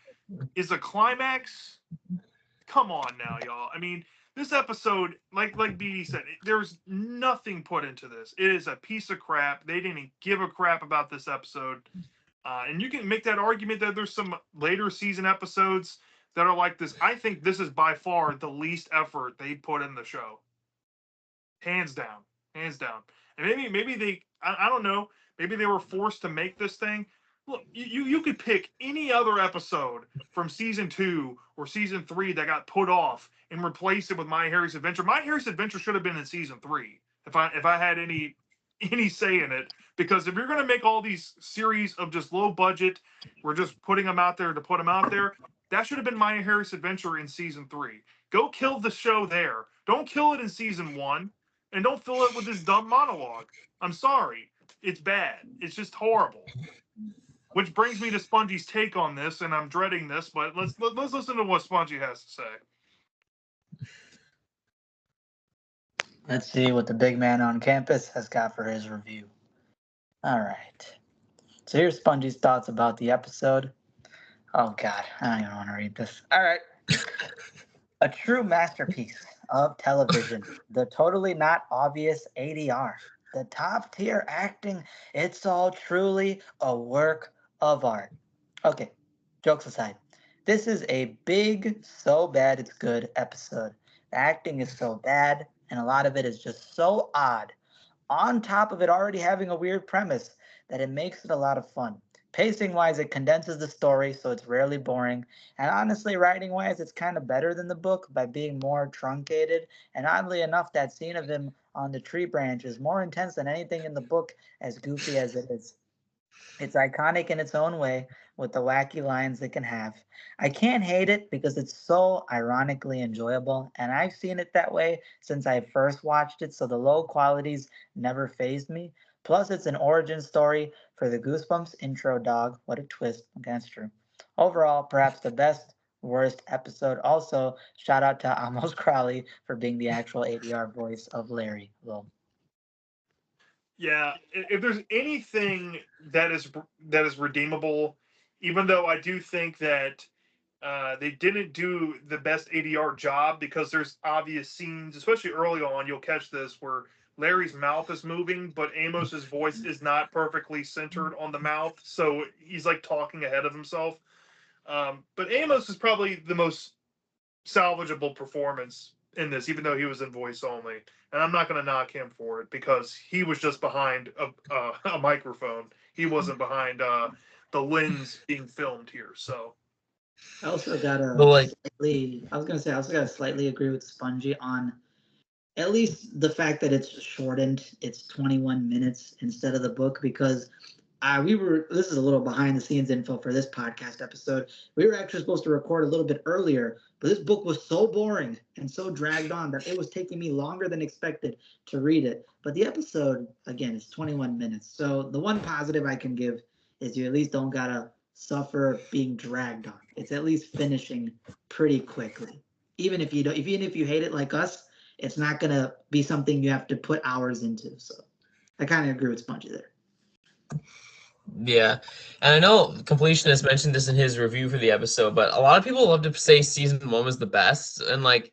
is a climax? Come on now, y'all. I mean, this episode, like BD said, there's nothing put into this. It is a piece of crap. They didn't give a crap about this episode. And you can make that argument that there's some later season episodes that are like this. I think this is by far the least effort they put in the show. Hands down. Hands down. And maybe they, I don't know, maybe they were forced to make this thing. Look, you could pick any other episode from season 2 or season 3 that got put off and replace it with My Hairiest Adventure. My Hairiest Adventure should have been in season 3 if I had any say in it. Because if you're going to make all these series of just low budget, we're just putting them out there to put them out there, that should have been My Hairiest Adventure in season 3. Go kill the show there. Don't kill it in season 1, and don't fill it with this dumb monologue. I'm sorry. It's bad. It's just horrible. Which brings me to Spongie's take on this, and I'm dreading this, but let's listen to what Spongie has to say. Let's see what the big man on campus has got for his review. All right. So here's Spongie's thoughts about the episode. Oh, God. I don't even want to read this. All right. A true masterpiece of television. The totally not obvious ADR. The top tier acting. It's all truly a work of art. Okay, jokes aside. This is a big, so bad it's good episode. The acting is so bad, and a lot of it is just so odd. on top of it already having a weird premise, that it makes it a lot of fun. Pacing wise, it condenses the story, so it's rarely boring. And honestly, writing wise, it's kind of better than the book by being more truncated. And oddly enough, that scene of him on the tree branch is more intense than anything in the book, as goofy as it is. It's iconic in its own way with the wacky lines it can have. I can't hate it because it's so ironically enjoyable, and I've seen it that way since I first watched it, so the low qualities never fazed me. Plus, it's an origin story for the Goosebumps intro dog. What a twist. Okay, that's true. Overall, perhaps the best, worst episode. Also, shout out to Amos Crowley for being the actual ADR voice of Larry. Well, Yeah, if there's anything that is redeemable, even though I do think that they didn't do the best ADR job because there's obvious scenes, especially early on. You'll catch this where Larry's mouth is moving, but Amos's voice is not perfectly centered on the mouth, so he's like talking ahead of himself. But Amos is probably the most salvageable performance in this, even though he was in voice only. And I'm not going to knock him for it because he was just behind a microphone. He wasn't behind the lens being filmed here. So I also got But a like, slightly. I was gonna say I also got to slightly agree with Spongy on at least the fact that it's shortened. It's 21 minutes instead of the book because we were. This is a little behind the scenes info for this podcast episode. We were actually supposed to record a little bit earlier, but this book was so boring and so dragged on that it was taking me longer than expected to read it. But the episode again is 21 minutes. So the one positive I can give is you at least don't gotta suffer being dragged on. It's at least finishing pretty quickly. Even if you don't, even if you hate it like us, it's not gonna be something you have to put hours into. So I kind of agree with Spongy there. yeah, and I know Completionist mentioned this in his review for the episode, but a lot of people love to say season one was the best, and like,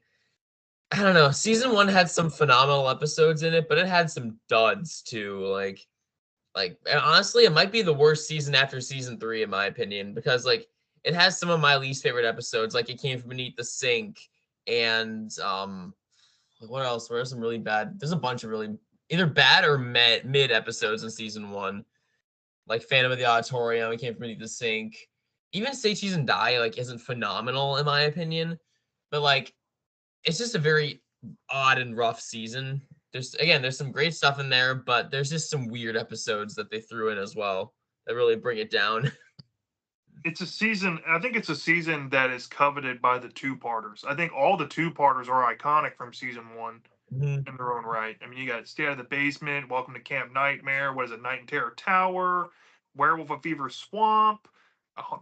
I don't know, season one had some phenomenal episodes in it, but it had some duds too. And honestly, it might be the worst season after season three, in my opinion, because like it has some of my least favorite episodes. Like it came from beneath the sink, and what else? Where are some really bad? There's a bunch of really either bad or mid episodes in season one, like Phantom of the Auditorium. It came from beneath the sink. Even Say Cheese and Die like isn't phenomenal in my opinion, but like it's just a very odd and rough season. There's some great stuff in there, but there's just some weird episodes that they threw in as well that really bring it down. it's a season. I think it's a season that is coveted by the two-parters. I think all the two-parters are iconic from season one Mhm. in their own right. I mean, you got Stay Out of the Basement, Welcome to Camp Nightmare, what is it, Night in Terror Tower, Werewolf of Fever Swamp,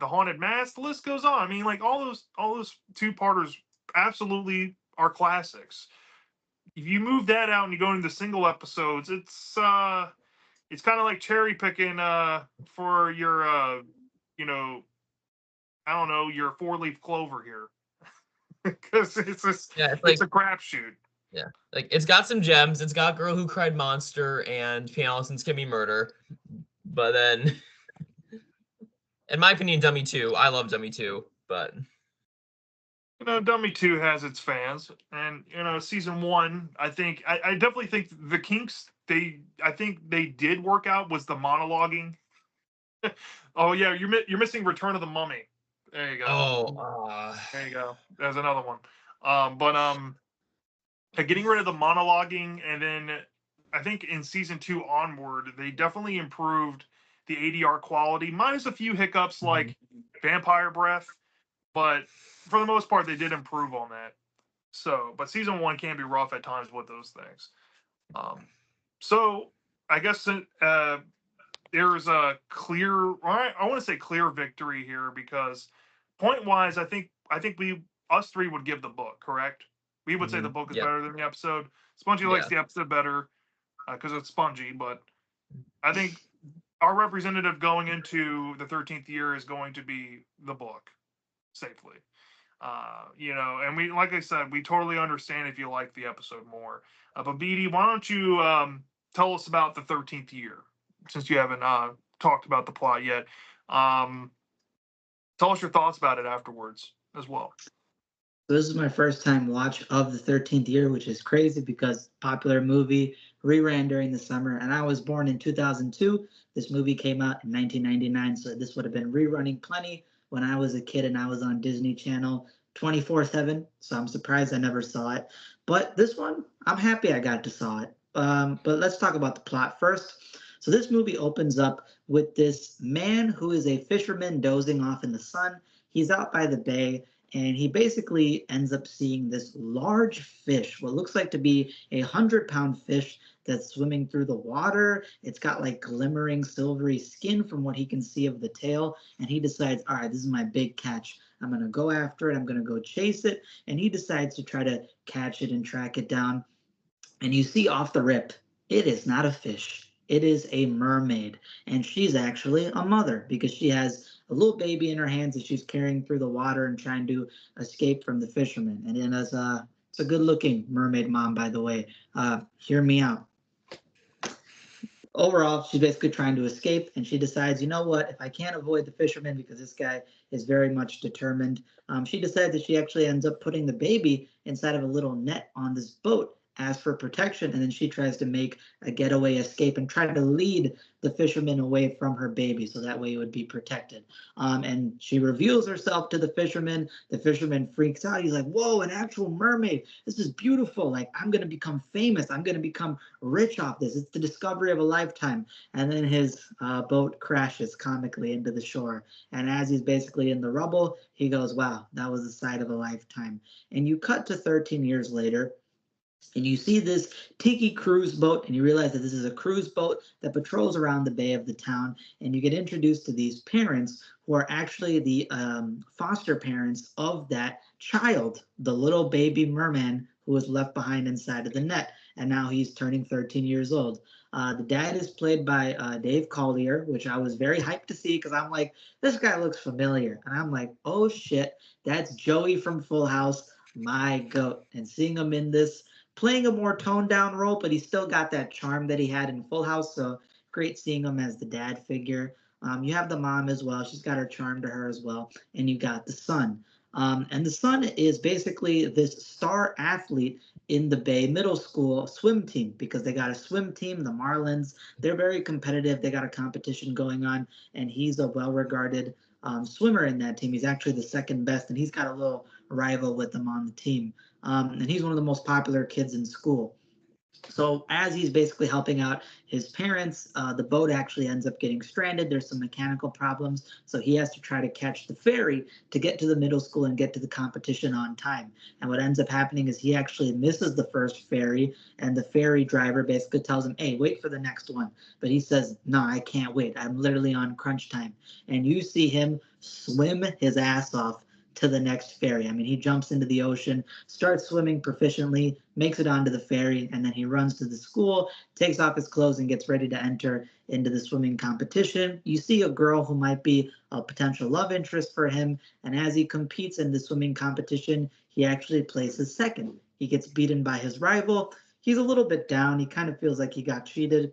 The Haunted Mask. The list goes on. I mean, like all those two-parters absolutely are classics. If you move that out and you go into single episodes, it's kind of like cherry picking for your you know I don't know, your four-leaf clover here because Yeah, it's it's like a crapshoot. yeah, like it's got some gems. It's got Girl Who Cried Monster and Piano Lessons Can Be Murder, but then in my opinion, Dummy 2. I love Dummy 2, but Dummy 2 has its fans, and season one, I definitely think the kinks I think they did work out was the monologuing. Oh yeah, you're missing Return of the Mummy. There you go. oh, There you go. There's another one. But getting rid of the monologuing, and then I think in season two onward, they definitely improved the ADR quality, minus a few hiccups like vampire breath, but for the most part, they did improve on that. So, but season one can be rough at times with those things. So I guess there's a clear, I want to say clear victory here because point wise, I think we us three would give the book correct. We would say the book is yep, better than the episode. Spongy likes yeah. the episode better because it's spongy, but I think our representative going into the 13th year is going to be the book safely. And we, like I said, we totally understand if you like the episode more. But BD, why don't you tell us about the 13th year since you haven't talked about the plot yet? Tell us your thoughts about it afterwards as well. So this is my first time watch of the 13th year, which is crazy because popular movie reran during the summer, and I was born in 2002. This movie came out in 1999, so this would have been rerunning plenty when I was a kid and I was on Disney Channel 24/7. So I'm surprised I never saw it. But this one, I'm happy I got to saw it. But let's talk about the plot first. So this movie opens up with this man who is a fisherman dozing off in the sun. He's out by the bay and he basically ends up seeing this large fish, what looks like to be 100-pound fish that's swimming through the water. It's got like glimmering silvery skin from what he can see of the tail, and he decides, all right, this is my big catch. I'm gonna go after it. I'm gonna go chase it, and he decides to try to catch it and track it down. And you see off the rip, it is not a fish. It is a mermaid. And she's actually a mother because she has a little baby in her hands that she's carrying through the water and trying to escape from the fisherman. And then it's a good looking mermaid mom, by the way. Hear me out. Overall, she's basically trying to escape, and she decides, you know what, if I can't avoid the fisherman because this guy is very much determined, she decides that she actually ends up putting the baby inside of a little net on this boat as for protection, and then she tries to make a getaway escape and try to lead the fisherman away from her baby so that way it would be protected. And she reveals herself to the fisherman. The fisherman freaks out. He's like, whoa, an actual mermaid. This is beautiful. Like, I'm going to become famous. I'm going to become rich off this. It's the discovery of a lifetime. And then his boat crashes comically into the shore. And as he's basically in the rubble, he goes, wow, that was the sight of a lifetime. And you cut to 13 years later, and you see this tiki cruise boat, and you realize that this is a cruise boat that patrols around the bay of the town, and you get introduced to these parents who are actually the foster parents of that child, the little baby merman who was left behind inside of the net, and now he's turning 13 years old. The dad is played by Dave Collier, which I was very hyped to see because I'm like, this guy looks familiar, and I'm like, oh shit, that's Joey from Full House, my goat. And seeing him in this, playing a more toned down role, but he still got that charm that he had in Full House. So great seeing him as the dad figure. You have the mom as well. She's got her charm to her as well. And you got the son. And the son is basically this star athlete in the Bay Middle School swim team because they got a swim team, the Marlins. They're very competitive. They got a competition going on, and he's a well regarded swimmer in that team. He's actually the second best, and he's got a little rival with them on the team. And he's one of the most popular kids in school. So as he's basically helping out his parents, the boat actually ends up getting stranded. There's some mechanical problems, so he has to try to catch the ferry to get to the middle school and get to the competition on time. And what ends up happening is he actually misses the first ferry, and the ferry driver basically tells him, hey, wait for the next one. But he says, no, I can't wait. I'm literally on crunch time. And you see him swim his ass off to the next ferry. I mean, he jumps into the ocean, starts swimming proficiently, makes it onto the ferry, and then he runs to the school, takes off his clothes, and gets ready to enter into the swimming competition. You see a girl who might be a potential love interest for him, and as he competes in the swimming competition, he actually places second. He gets beaten by his rival. He's a little bit down. He kind of feels like he got cheated.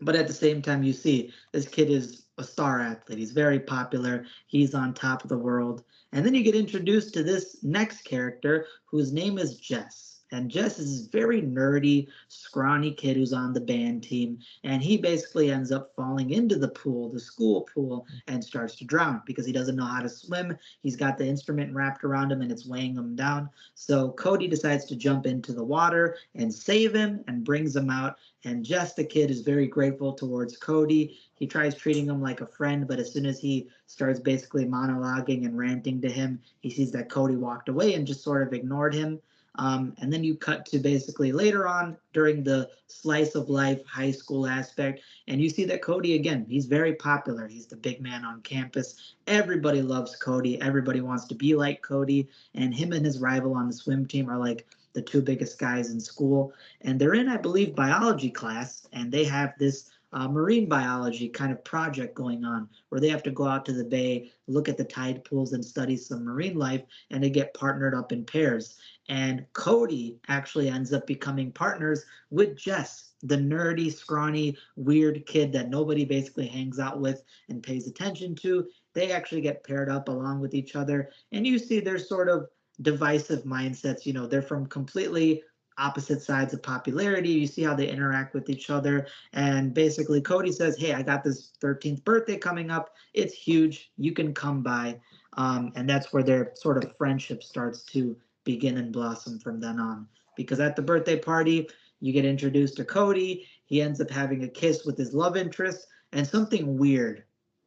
But at the same time, you see this kid is a star athlete. He's very popular. He's on top of the world. And then you get introduced to this next character whose name is Jess. And Jess is this very nerdy, scrawny kid who's on the band team. And he basically ends up falling into the pool, the school pool, and starts to drown because he doesn't know how to swim. He's got the instrument wrapped around him and it's weighing him down. So Cody decides to jump into the water and save him and brings him out. And Jess, the kid, is very grateful towards Cody. He tries treating him like a friend, but as soon as he starts basically monologuing and ranting to him, he sees that Cody walked away and just sort of ignored him. And then you cut to basically later on during the slice of life high school aspect, and you see that Cody, again, he's very popular. He's the big man on campus. Everybody loves Cody. Everybody wants to be like Cody. And him and his rival on the swim team are like the two biggest guys in school. And they're in, I believe, biology class, and they have this marine biology kind of project going on where they have to go out to the bay, look at the tide pools, and study some marine life, and they get partnered up in pairs. And Cody actually ends up becoming partners with Jess, the nerdy, scrawny, weird kid that nobody basically hangs out with and pays attention to. They actually get paired up along with each other, and you see their sort of divisive mindsets. You know, they're from completely opposite sides of popularity. You see how they interact with each other. And basically, Cody says, "Hey, I got this 13th birthday coming up. It's huge. You can come by." And that's where their sort of friendship starts to begin and blossom from then on. Because at the birthday party, you get introduced to Cody. He ends up having a kiss with his love interest, and something weird,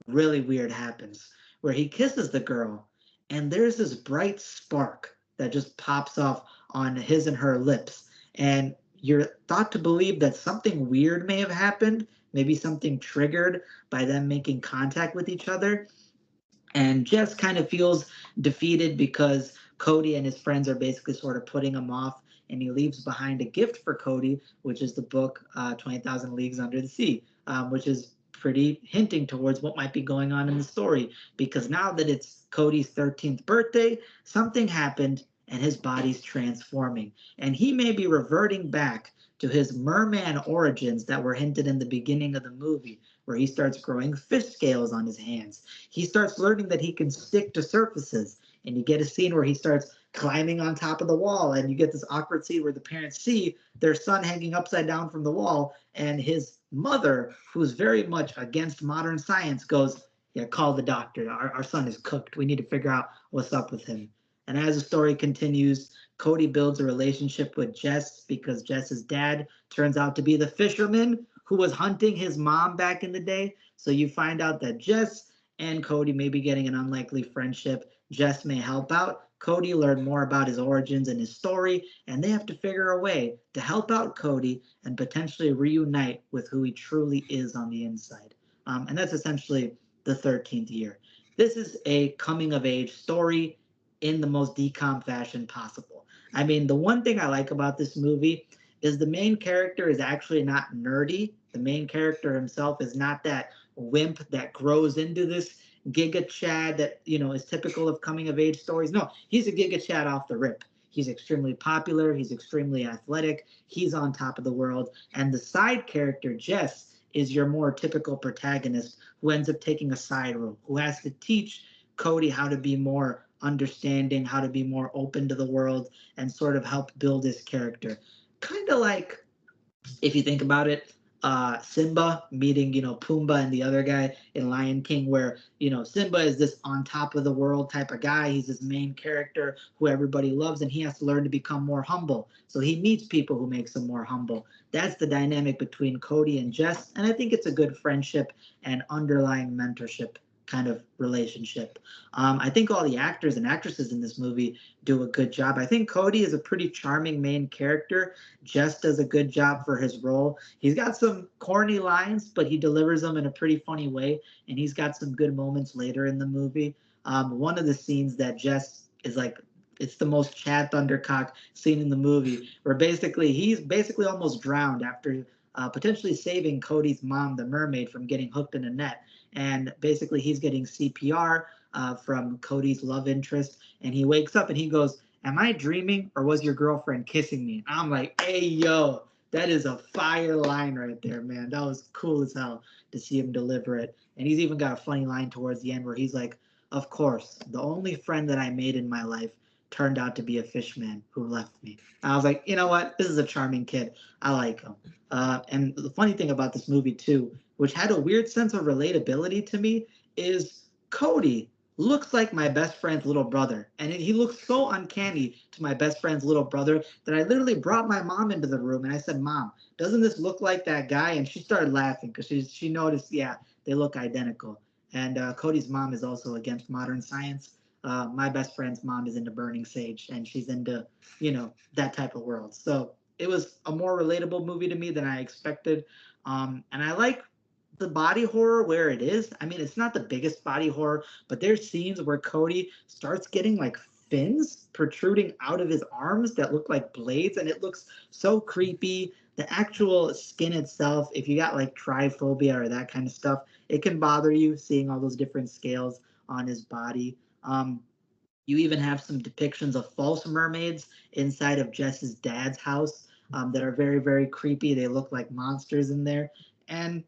really weird happens where he kisses the girl, and there's this bright spark that just pops off on his and her lips. And you're thought to believe that something weird may have happened, maybe something triggered by them making contact with each other. And Jess kind of feels defeated because Cody and his friends are basically sort of putting him off, and he leaves behind a gift for Cody, which is the book 20,000 Leagues Under the Sea, which is pretty hinting towards what might be going on in the story. Because now that it's Cody's 13th birthday, something happened and his body's transforming. And he may be reverting back to his merman origins that were hinted in the beginning of the movie, where he starts growing fish scales on his hands. He starts learning that he can stick to surfaces. And you get a scene where he starts climbing on top of the wall, and you get this awkward scene where the parents see their son hanging upside down from the wall, and his mother, who's very much against modern science, goes, "Yeah, call the doctor. Our son is cooked. We need to figure out what's up with him." And as the story continues, Cody builds a relationship with Jess because Jess's dad turns out to be the fisherman who was hunting his mom back in the day. So you find out that Jess and Cody may be getting an unlikely friendship. Jess may help out. Cody learn more about his origins and his story, and they have to figure a way to help out Cody and potentially reunite with who he truly is on the inside. And that's essentially the 13th year. This is a coming of age story in the most decom fashion possible. I mean, the one thing I like about this movie is the main character is actually not nerdy. The main character himself is not that wimp that grows into this Giga Chad that, you know, is typical of coming of age stories. No, he's a Giga Chad off the rip. He's extremely popular. He's extremely athletic. He's on top of the world. And the side character, Jess, is your more typical protagonist who ends up taking a side role, who has to teach Cody how to be more understanding, how to be more open to the world, and sort of help build his character. Kind of like, if you think about it, Simba meeting, you know, Pumbaa and the other guy in Lion King, where, you know, Simba is this on top of the world type of guy. He's this main character who everybody loves, and he has to learn to become more humble. So he meets people who makes him more humble. That's the dynamic between Cody and Jess, and I think it's a good friendship and underlying mentorship kind of relationship. I think all the actors and actresses in this movie do a good job. I think Cody is a pretty charming main character. Jess does a good job for his role. He's got some corny lines, but he delivers them in a pretty funny way, and he's got some good moments later in the movie. One of the scenes that Jess is like, it's the most Chad Thundercock scene in the movie, where he's basically almost drowned after potentially saving Cody's mom, the mermaid, from getting hooked in a net. And basically, he's getting CPR from Cody's love interest, and he wakes up and he goes, "Am I dreaming, or was your girlfriend kissing me?" And I'm like, "Hey, yo, that is a fire line right there, man. That was cool as hell to see him deliver it." And he's even got a funny line towards the end where he's like, "Of course, the only friend that I made in my life turned out to be a fishman who left me." And I was like, you know what? This is a charming kid. I like him. And the funny thing about this movie, too, which had a weird sense of relatability to me, is Cody looks like my best friend's little brother. And he looks so uncanny to my best friend's little brother that I literally brought my mom into the room and I said, "Mom, doesn't this look like that guy?" And she started laughing because she noticed, yeah, they look identical. And Cody's mom is also against modern science. My best friend's mom is into burning sage, and she's into, you know, that type of world. So it was a more relatable movie to me than I expected. And I like the body horror where it is. I mean, it's not the biggest body horror, but there's scenes where Cody starts getting like fins protruding out of his arms that look like blades, and it looks so creepy. The actual skin itself, if you got like tryphobia or that kind of stuff, it can bother you seeing all those different scales on his body. You even have some depictions of false mermaids inside of Jess's dad's house that are very, very creepy. They look like monsters in there. And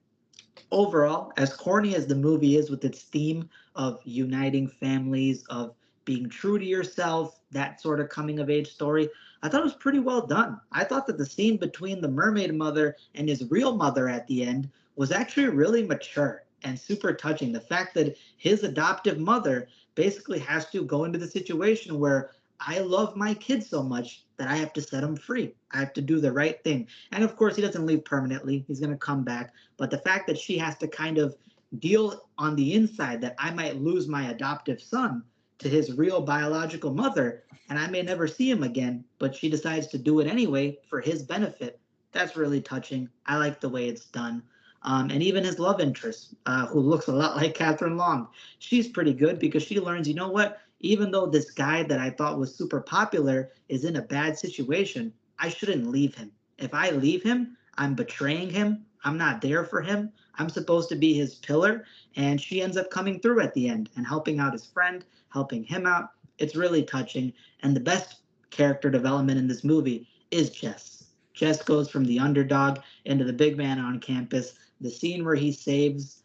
overall, as corny as the movie is with its theme of uniting families, of being true to yourself, that sort of coming of age story. I thought it was pretty well done. I thought that the scene between the mermaid mother and his real mother at the end was actually really mature and super touching. The fact that his adoptive mother basically has to go into the situation where I love my kids so much that I have to set them free. I have to do the right thing. And of course, he doesn't leave permanently. He's going to come back. But the fact that she has to kind of deal on the inside that I might lose my adoptive son to his real biological mother and I may never see him again, but she decides to do it anyway for his benefit. That's really touching. I like the way it's done. And even his love interest, who looks a lot like Catherine Long, she's pretty good because she learns, you know what? Even though this guy that I thought was super popular is in a bad situation, I shouldn't leave him. If I leave him, I'm betraying him. I'm not there for him. I'm supposed to be his pillar. And she ends up coming through at the end and helping out his friend, helping him out. It's really touching. And the best character development in this movie is Jess. Jess goes from the underdog into the big man on campus. The scene where he saves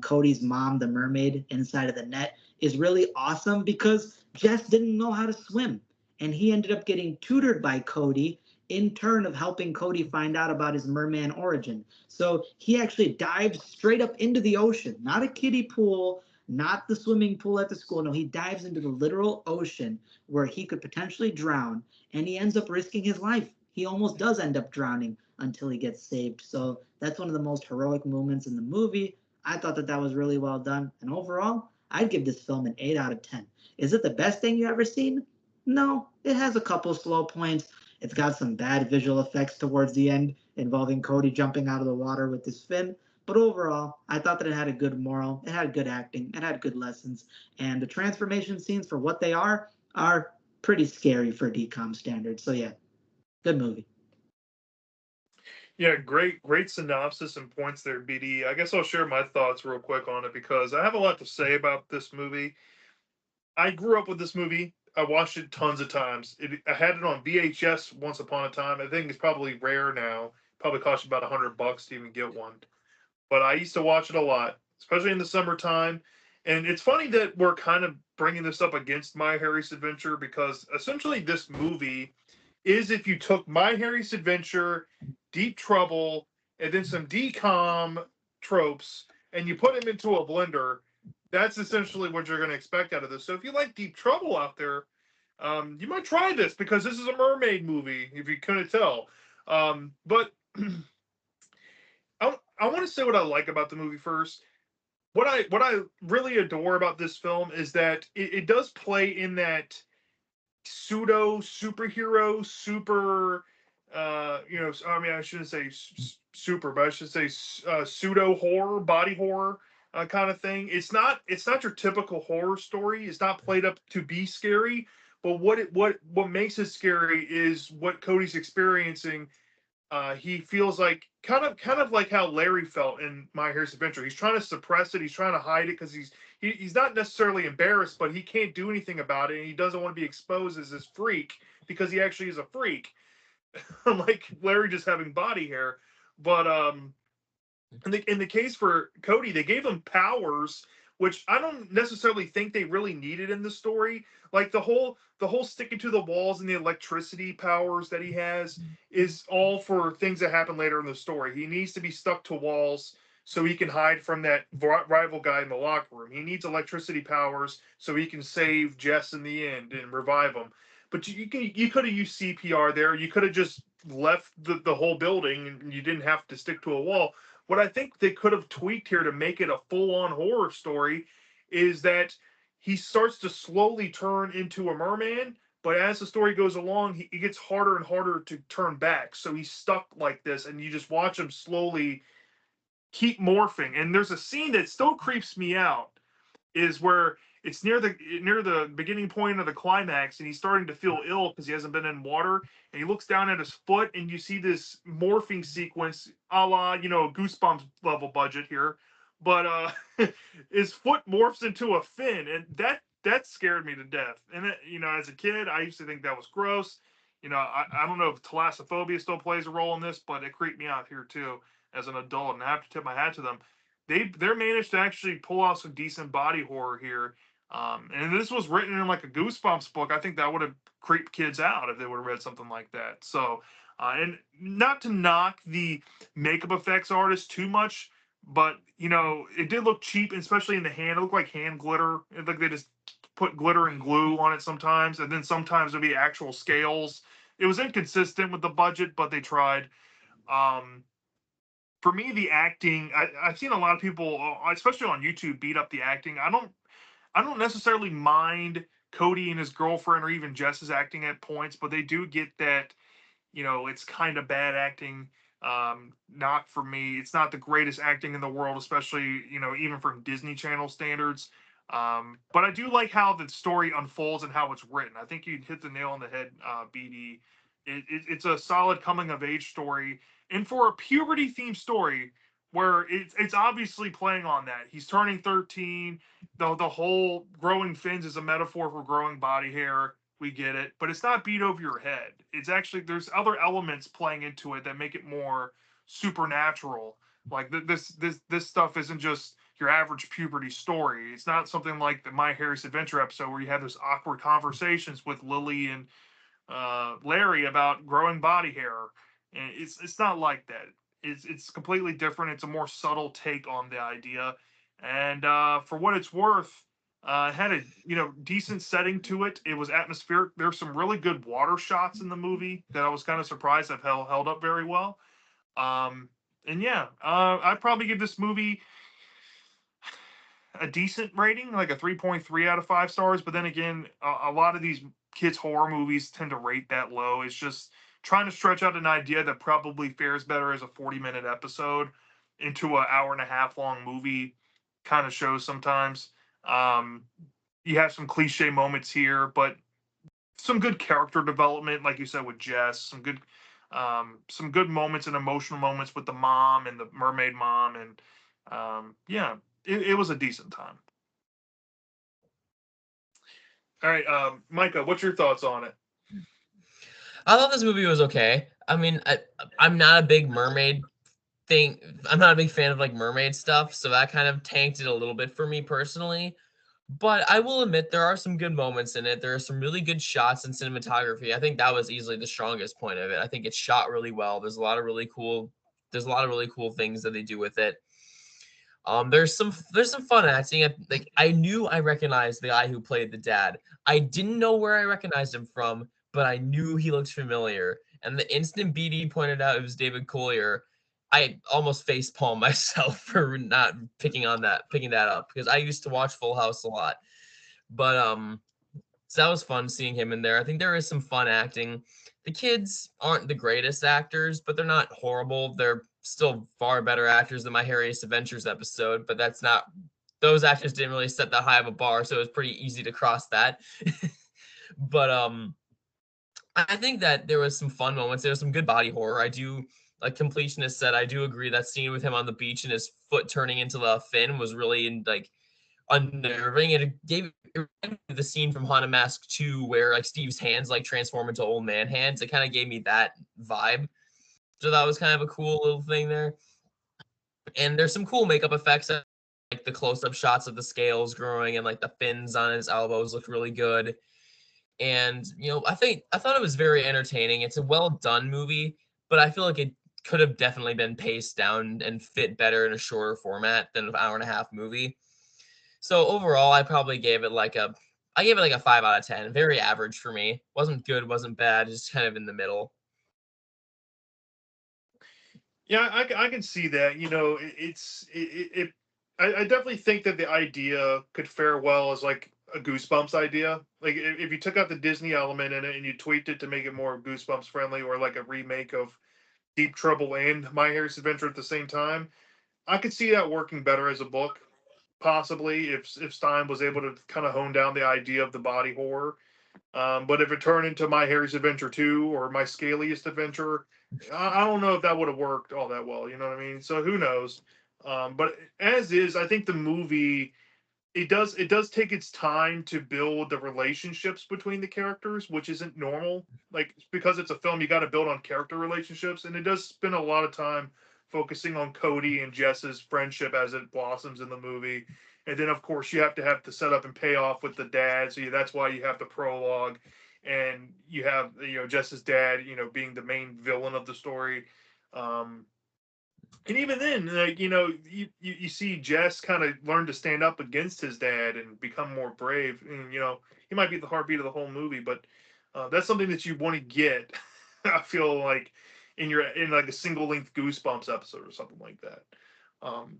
Cody's mom, the mermaid, inside of the net is really awesome because Jess didn't know how to swim. And he ended up getting tutored by Cody in turn of helping Cody find out about his merman origin. So he actually dives straight up into the ocean, not a kiddie pool, not the swimming pool at the school. No, he dives into the literal ocean where he could potentially drown, and he ends up risking his life. He almost does end up drowning until he gets saved. So that's one of the most heroic moments in the movie. I thought that that was really well done. And overall, I'd give this film an 8 out of 10. Is it the best thing you ever seen? No, it has a couple slow points. It's got some bad visual effects towards the end involving Cody jumping out of the water with his fin. But overall, I thought that it had a good moral, it had good acting, it had good lessons, and the transformation scenes for what they are pretty scary for DCOM standards. So yeah, good movie. Yeah, great synopsis and points there, BD. I guess I'll share my thoughts real quick on it because I have a lot to say about this movie. I grew up with this movie. I watched it tons of times. I had it on VHS once upon a time. I think it's probably rare now. Probably cost you about $100 to even get one. But I used to watch it a lot, especially in the summertime. And it's funny that we're kind of bringing this up against My Hairiest Adventure because essentially this movie is if you took My Hairiest Adventure, Deep Trouble, and then some decom tropes, and you put them into a blender. That's essentially what you're going to expect out of this. So if you like Deep Trouble out there, you might try this because this is a mermaid movie. If you couldn't tell, but I want to say what I like about the movie first. What I really adore about this film is that it does play in that pseudo superhero super I mean I shouldn't say super but I should say pseudo horror body horror kind of thing. It's not your typical horror story. It's not played up to be scary, but what makes it scary is what Cody's experiencing. He feels like kind of like how Larry felt in My Hair's Adventure. He's trying to suppress it. He's trying to hide it because he's not necessarily embarrassed, but he can't do anything about it, and he doesn't want to be exposed as this freak because he actually is a freak, unlike Larry just having body hair. But in the case for Cody, they gave him powers, which I don't necessarily think they really needed in the story. Like the whole sticking to the walls and the electricity powers that he has is all for things that happen later in the story. He needs to be stuck to walls so he can hide from that rival guy in the locker room. He needs electricity powers so he can save Jess in the end and revive him. But you could have used CPR there. You could have just left the whole building and you didn't have to stick to a wall. What I think they could have tweaked here to make it a full-on horror story is that he starts to slowly turn into a merman, but as the story goes along, it gets harder and harder to turn back. So he's stuck like this, and you just watch him slowly keep morphing. And there's a scene that still creeps me out is where it's near the beginning point of the climax, and he's starting to feel ill because he hasn't been in water, and he looks down at his foot, and you see this morphing sequence, a la Goosebumps level budget here, but his foot morphs into a fin, and that scared me to death. And as a kid, I used to think that was gross. I don't know if thalassophobia still plays a role in this, but it creeped me out here too as an adult, and I have to tip my hat to them. They're managed to actually pull off some decent body horror here. And this was written in like a Goosebumps book. I think that would have creeped kids out if they would have read something like that. So, and not to knock the makeup effects artist too much, but it did look cheap, especially in the hand. It looked like hand glitter. It looked like they just put glitter and glue on it sometimes, and then sometimes there'd be actual scales. It was inconsistent with the budget, but they tried. Um, for me, the acting, I've seen a lot of people, especially on YouTube, beat up the acting. I don't necessarily mind Cody and his girlfriend or even Jess's acting at points, but they do get that, it's kind of bad acting. Not for me. It's not the greatest acting in the world, especially, even from Disney Channel standards. But I do like how the story unfolds and how it's written. I think you hit the nail on the head, BD. It's a solid coming of age story. And for a puberty themed story, where it's obviously playing on that. He's turning 13. The whole growing fins is a metaphor for growing body hair. We get it, but it's not beat over your head. It's actually, there's other elements playing into it that make it more supernatural. Like this stuff isn't just your average puberty story. It's not something like the My Hairiest Adventure episode where you have those awkward conversations with Lily and Larry about growing body hair. And it's not like that. It's completely different. It's a more subtle take on the idea, and for what it's worth, it had a decent setting to it. It was atmospheric. There's some really good water shots in the movie that I was kind of surprised have held up very well. And yeah, I'd probably give this movie a decent rating, like a 3.3 out of 5 stars. But then again, a lot of these kids' horror movies tend to rate that low. It's just trying to stretch out an idea that probably fares better as a 40-minute episode into an hour and a half long movie kind of shows sometimes. Um, you have some cliche moments here, but some good character development, like you said with Jess, some good moments and emotional moments with the mom and the mermaid mom, and yeah, it was a decent time. All right, Micah, what's your thoughts on it? I thought this movie was okay. I mean, I'm not a big mermaid thing. I'm not a big fan of like mermaid stuff, so that kind of tanked it a little bit for me personally. But I will admit there are some good moments in it. There are some really good shots and cinematography. I think that was easily the strongest point of it. I think it's shot really well. There's a lot of really cool things that they do with it. There's some fun acting. Like I knew I recognized the guy who played the dad. I didn't know where I recognized him from, but I knew he looked familiar. And the instant BD pointed out it was David Collier, I almost face palm myself for not picking that up because I used to watch Full House a lot. But so that was fun seeing him in there. I think there is some fun acting. The kids aren't the greatest actors, but they're not horrible. They're still far better actors than my Hairiest Adventures episode, but that's not those actors didn't really set that high of a bar, so it was pretty easy to cross that. But I think that there was some fun moments. There was some good body horror. I do, like Completionist said, I do agree that scene with him on the beach and his foot turning into the fin was really like unnerving, and it reminded me of the scene from Haunted Mask 2 where like Steve's hands like transform into old man hands. It kind of gave me that vibe. So that was kind of a cool little thing there. And there's some cool makeup effects, like the close-up shots of the scales growing and like the fins on his elbows looked really good. And I thought it was very entertaining. It's a well done movie, but I feel like it could have definitely been paced down and fit better in a shorter format than an hour and a half movie. So overall, I gave it like a 5 out of 10. Very average for me. Wasn't good, wasn't bad, just kind of in the middle. Yeah, I can see that. I definitely think that the idea could fare well as like a Goosebumps idea. Like if you took out the Disney element in it and you tweaked it to make it more Goosebumps friendly, or like a remake of Deep Trouble and My Hair's Adventure at the same time, I could see that working better as a book. Possibly if Stein was able to kind of hone down the idea of the body horror. But if it turned into My Harry's Adventure 2 or My Scaliest Adventure, I don't know if that would have worked all that well. You know what I mean? So who knows? But as is, I think the movie it does take its time to build the relationships between the characters, which isn't normal. Like because it's a film, you got to build on character relationships, and it does spend a lot of time focusing on Cody and Jess's friendship as it blossoms in the movie. And then of course you have to set up and pay off with the dad. So that's why you have the prologue, and you have Jess's dad, being the main villain of the story. Um, and even then, like you see Jess kind of learn to stand up against his dad and become more brave. And he might be the heartbeat of the whole movie, but that's something that you want to get. I feel like in like a single length Goosebumps episode or something like that. Um,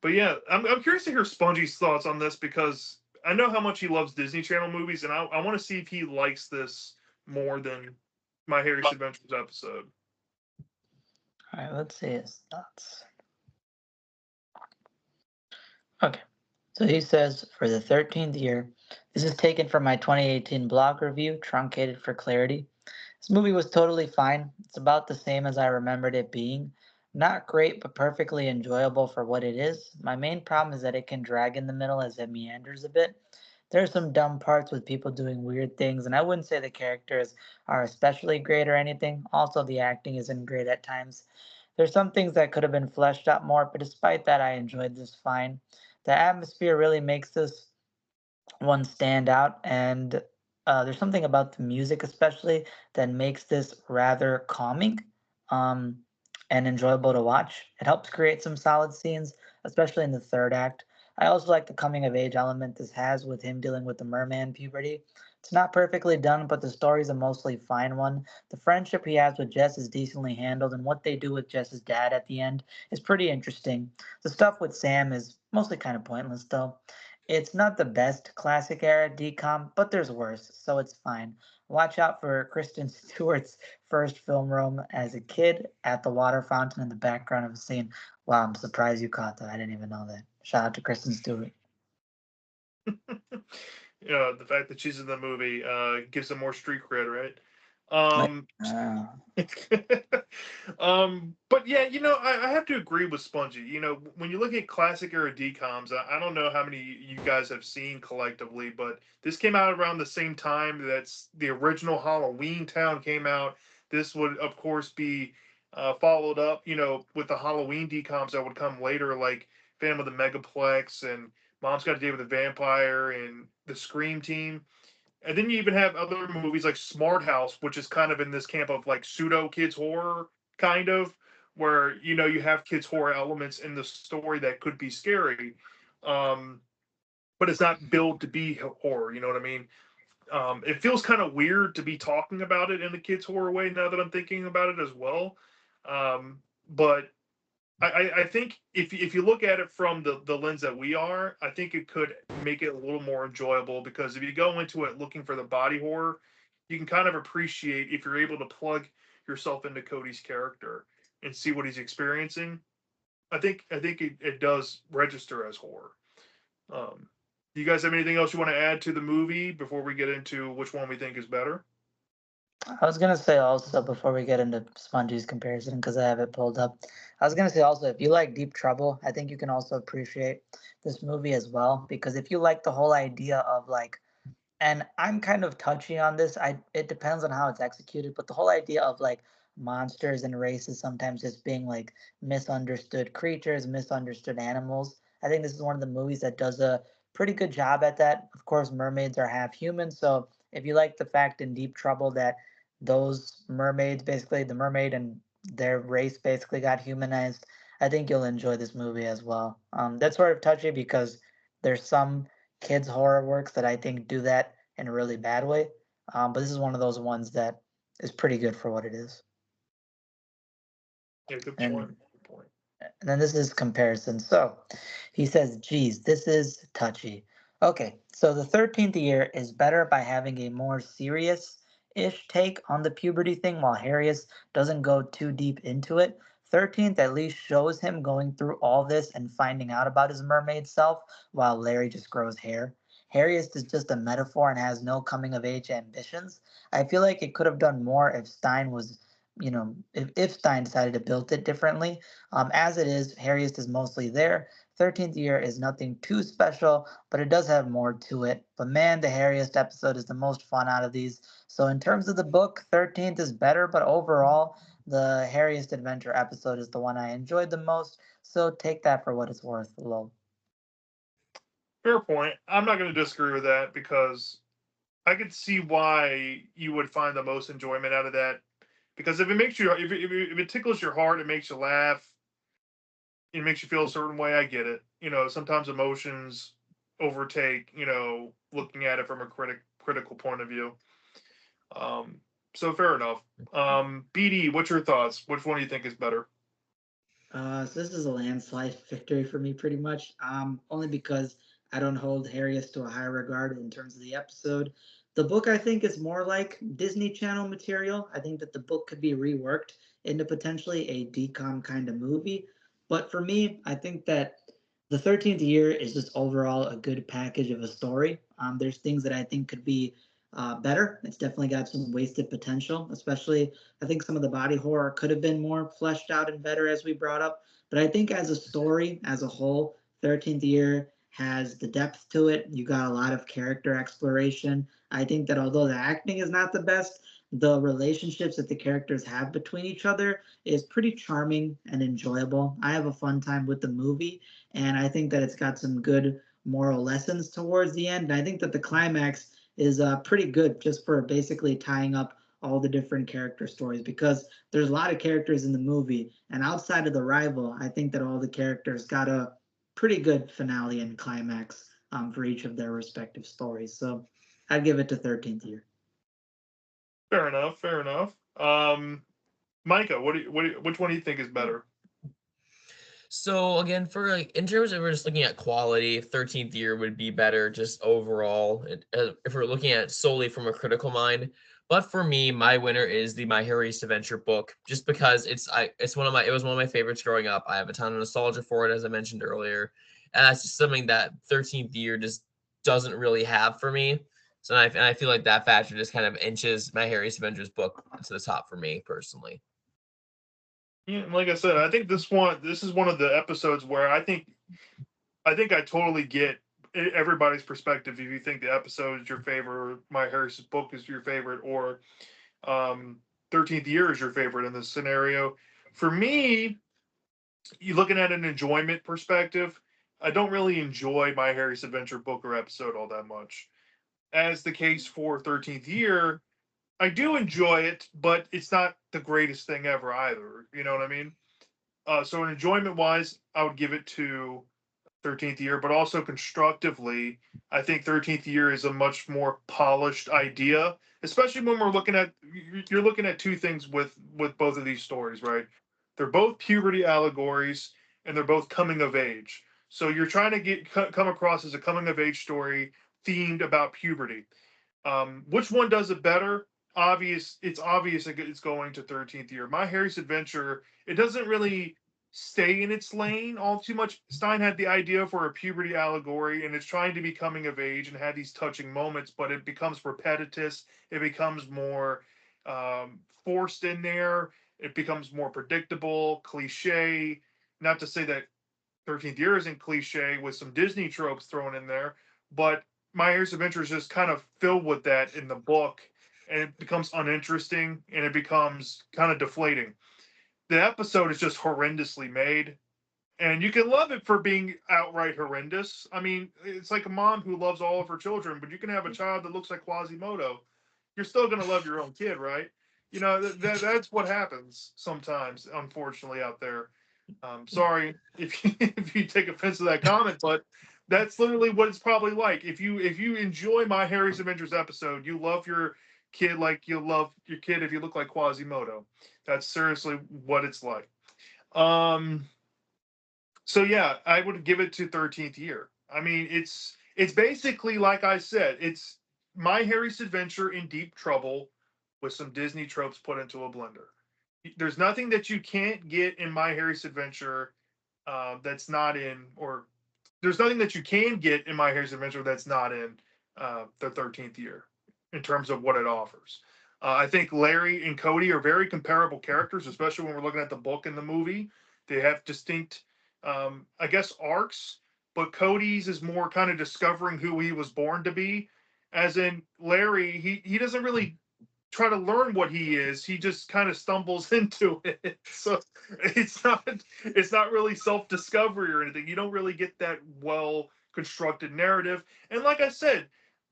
but yeah, I'm curious to hear Spongy's thoughts on this because I know how much he loves Disney Channel movies, and I want to see if he likes this more than My Harry's Adventures episode. All right, let's see his thoughts. Okay, so he says, for the 13th year, this is taken from my 2018 blog review, truncated for clarity. This movie was totally fine. It's about the same as I remembered it being. Not great, but perfectly enjoyable for what it is. My main problem is that it can drag in the middle as it meanders a bit. There are some dumb parts with people doing weird things, and I wouldn't say the characters are especially great or anything. Also, the acting isn't great at times. There's some things that could have been fleshed out more, but despite that, I enjoyed this fine. The atmosphere really makes this one stand out, and there's something about the music, especially, that makes this rather calming um, and enjoyable to watch. It helps create some solid scenes, especially in the third act. I also like the coming of age element this has with him dealing with the merman puberty. It's not perfectly done, but the story's a mostly fine one. The friendship he has with Jess is decently handled, and what they do with Jess's dad at the end is pretty interesting. The stuff with Sam is mostly kind of pointless, though. It's not the best classic era decom, but there's worse, so it's fine. Watch out for Kristen Stewart's first film role as a kid at the water fountain in the background of a scene. Wow, I'm surprised you caught that. I didn't even know that. Shout out to Kristen Stewart. The fact that she's in the movie gives them more street cred, right? Like, Um, but yeah, I have to agree with Spongy. When you look at classic era DComs, I don't know how many you guys have seen collectively, but this came out around the same time that's the original Halloween Town came out. This would, of course, be followed up, with the Halloween DComs that would come later, like Phantom of the Megaplex and Mom's Got a Date with a Vampire and the Scream Team. And then you even have other movies like Smart House, which is kind of in this camp of like pseudo kids horror, kind of, where you have kids horror elements in the story that could be scary, um, but it's not billed to be horror. You know what I mean? It feels kind of weird to be talking about it in the kids horror way now that I'm thinking about it as well. But I think if you look at it from the lens that we are, I think it could make it a little more enjoyable because if you go into it looking for the body horror, you can kind of appreciate if you're able to plug yourself into Cody's character and see what he's experiencing. I think it does register as horror. Do you guys have anything else you want to add to the movie before we get into which one we think is better? I was gonna say also before we get into Spongy's comparison, because I have it pulled up. I was gonna say also, if you like Deep Trouble, I think you can also appreciate this movie as well. Because if you like the whole idea of like, and I'm kind of touchy on this. It depends on how it's executed, but the whole idea of like monsters and races sometimes just being like misunderstood creatures, misunderstood animals. I think this is one of the movies that does a pretty good job at that. Of course, mermaids are half human, so if you like the fact in Deep Trouble that those mermaids, basically the mermaid and their race basically got humanized, I think you'll enjoy this movie as well. That's sort of touchy because there's some kids horror works that I think do that in a really bad way. But this is one of those ones that is pretty good for what it is. Yeah, good And, point. Good point. and then this is comparison. So he says, geez, this is touchy. Okay, so the 13th year is better by having a more serious ish take on the puberty thing while Hairiest doesn't go too deep into it. 13th at least shows him going through all this and finding out about his mermaid self while Larry just grows hair. Hairiest is just a metaphor and has no coming of age ambitions. I feel like it could have done more if Stein was, if Stein decided to build it differently. As it is, Hairiest is mostly there. 13th year is nothing too special, but it does have more to it. But man, the Hairiest episode is the most fun out of these. So in terms of the book, 13th is better, but overall, the Hairiest adventure episode is the one I enjoyed the most. So take that for what it's worth, lol. Fair point. I'm not going to disagree with that because I could see why you would find the most enjoyment out of that. Because if it makes you, if it tickles your heart, it makes you laugh, it makes you feel a certain way. I get it. Sometimes emotions overtake. Looking at it from a critical point of view. Um, so fair enough. BD, what's your thoughts? Which one do you think is better? So this is a landslide victory for me, pretty much. Only because I don't hold Hairiest to a high regard in terms of the episode. The book, I think, is more like Disney Channel material. I think that the book could be reworked into potentially a decom kind of movie. But for me, I think that the 13th year is just overall a good package of a story. There's things that I think could be better. It's definitely got some wasted potential, especially I think some of the body horror could have been more fleshed out and better, as we brought up. But I think as a story, as a whole, 13th Year has the depth to it. You got a lot of character exploration. I think that although the acting is not the best, the relationships that the characters have between each other is pretty charming and enjoyable. I have a fun time with the movie, and I think that it's got some good moral lessons towards the end. And I think that the climax is pretty good just for basically tying up all the different character stories, because there's a lot of characters in the movie, and outside of the rival, I think that all the characters got a pretty good finale and climax for each of their respective stories. So I'd give it to 13th Year. Fair enough. Fair enough. Micah, which one do you think is better? So again, for like in terms of we're just looking at quality, 13th Year would be better just overall. If we're looking at it solely from a critical mind. But for me, my winner is the My Hairiest Adventure book, just because it was one of my favorites growing up. I have a ton of nostalgia for it, as I mentioned earlier, and that's just something that 13th Year just doesn't really have for me. So I feel like that factor just kind of inches My Hairiest Adventures book to the top for me personally. Yeah, like I said, I think this is one of the episodes where I totally get everybody's perspective. If you think the episode is your favorite, My Harris book is your favorite, or 13th Year is your favorite in this scenario. For me, you looking at an enjoyment perspective, I don't really enjoy My Harris Adventure book or episode all that much. As the case for 13th Year, I do enjoy it, but it's not the greatest thing ever either. You know what I mean? So, in enjoyment wise, I would give it to 13th Year, but also constructively, I think 13th Year is a much more polished idea, especially when you're looking at two things with both of these stories, right? They're both puberty allegories, and they're both coming of age. So you're trying to come across as a coming of age story themed about puberty. Which one does it better? It's obvious it's going to 13th Year. My Harry's Adventure, it doesn't really stay in its lane all too much. Stein had the idea for a puberty allegory, and it's trying to be coming of age and had these touching moments, but it becomes repetitious. It becomes more forced in there. It becomes more predictable, cliche. Not to say that 13th Year isn't cliche with some Disney tropes thrown in there, but My Harry's Adventure is just kind of filled with that in the book, and it becomes uninteresting and it becomes kind of deflating. The episode is just horrendously made, and you can love it for being outright horrendous. I mean, it's like a mom who loves all of her children, but you can have a child that looks like Quasimodo. You're still going to love your own kid, right? That's what happens sometimes, unfortunately, out there. Sorry if if you take offense to that comment, but that's literally what it's probably like. If you enjoy My Harry's Adventures episode, you love your kid like you love your kid if you look like Quasimodo. That's seriously what it's like. Um, so yeah, I would give it to 13th Year. I mean, it's basically like I said, it's My Harry's Adventure in deep trouble with some Disney tropes put into a blender. There's nothing that you can't get in My Harry's Adventure that's not in, or there's nothing that you can get in My Harry's Adventure that's not in the 13th Year in terms of what it offers. I think Larry and Cody are very comparable characters, especially when we're looking at the book and the movie. They have distinct, I guess, arcs, but Cody's is more kind of discovering who he was born to be. As in Larry, he doesn't really try to learn what he is. He just kind of stumbles into it. So it's not really self-discovery or anything. You don't really get that well constructed narrative. And like I said,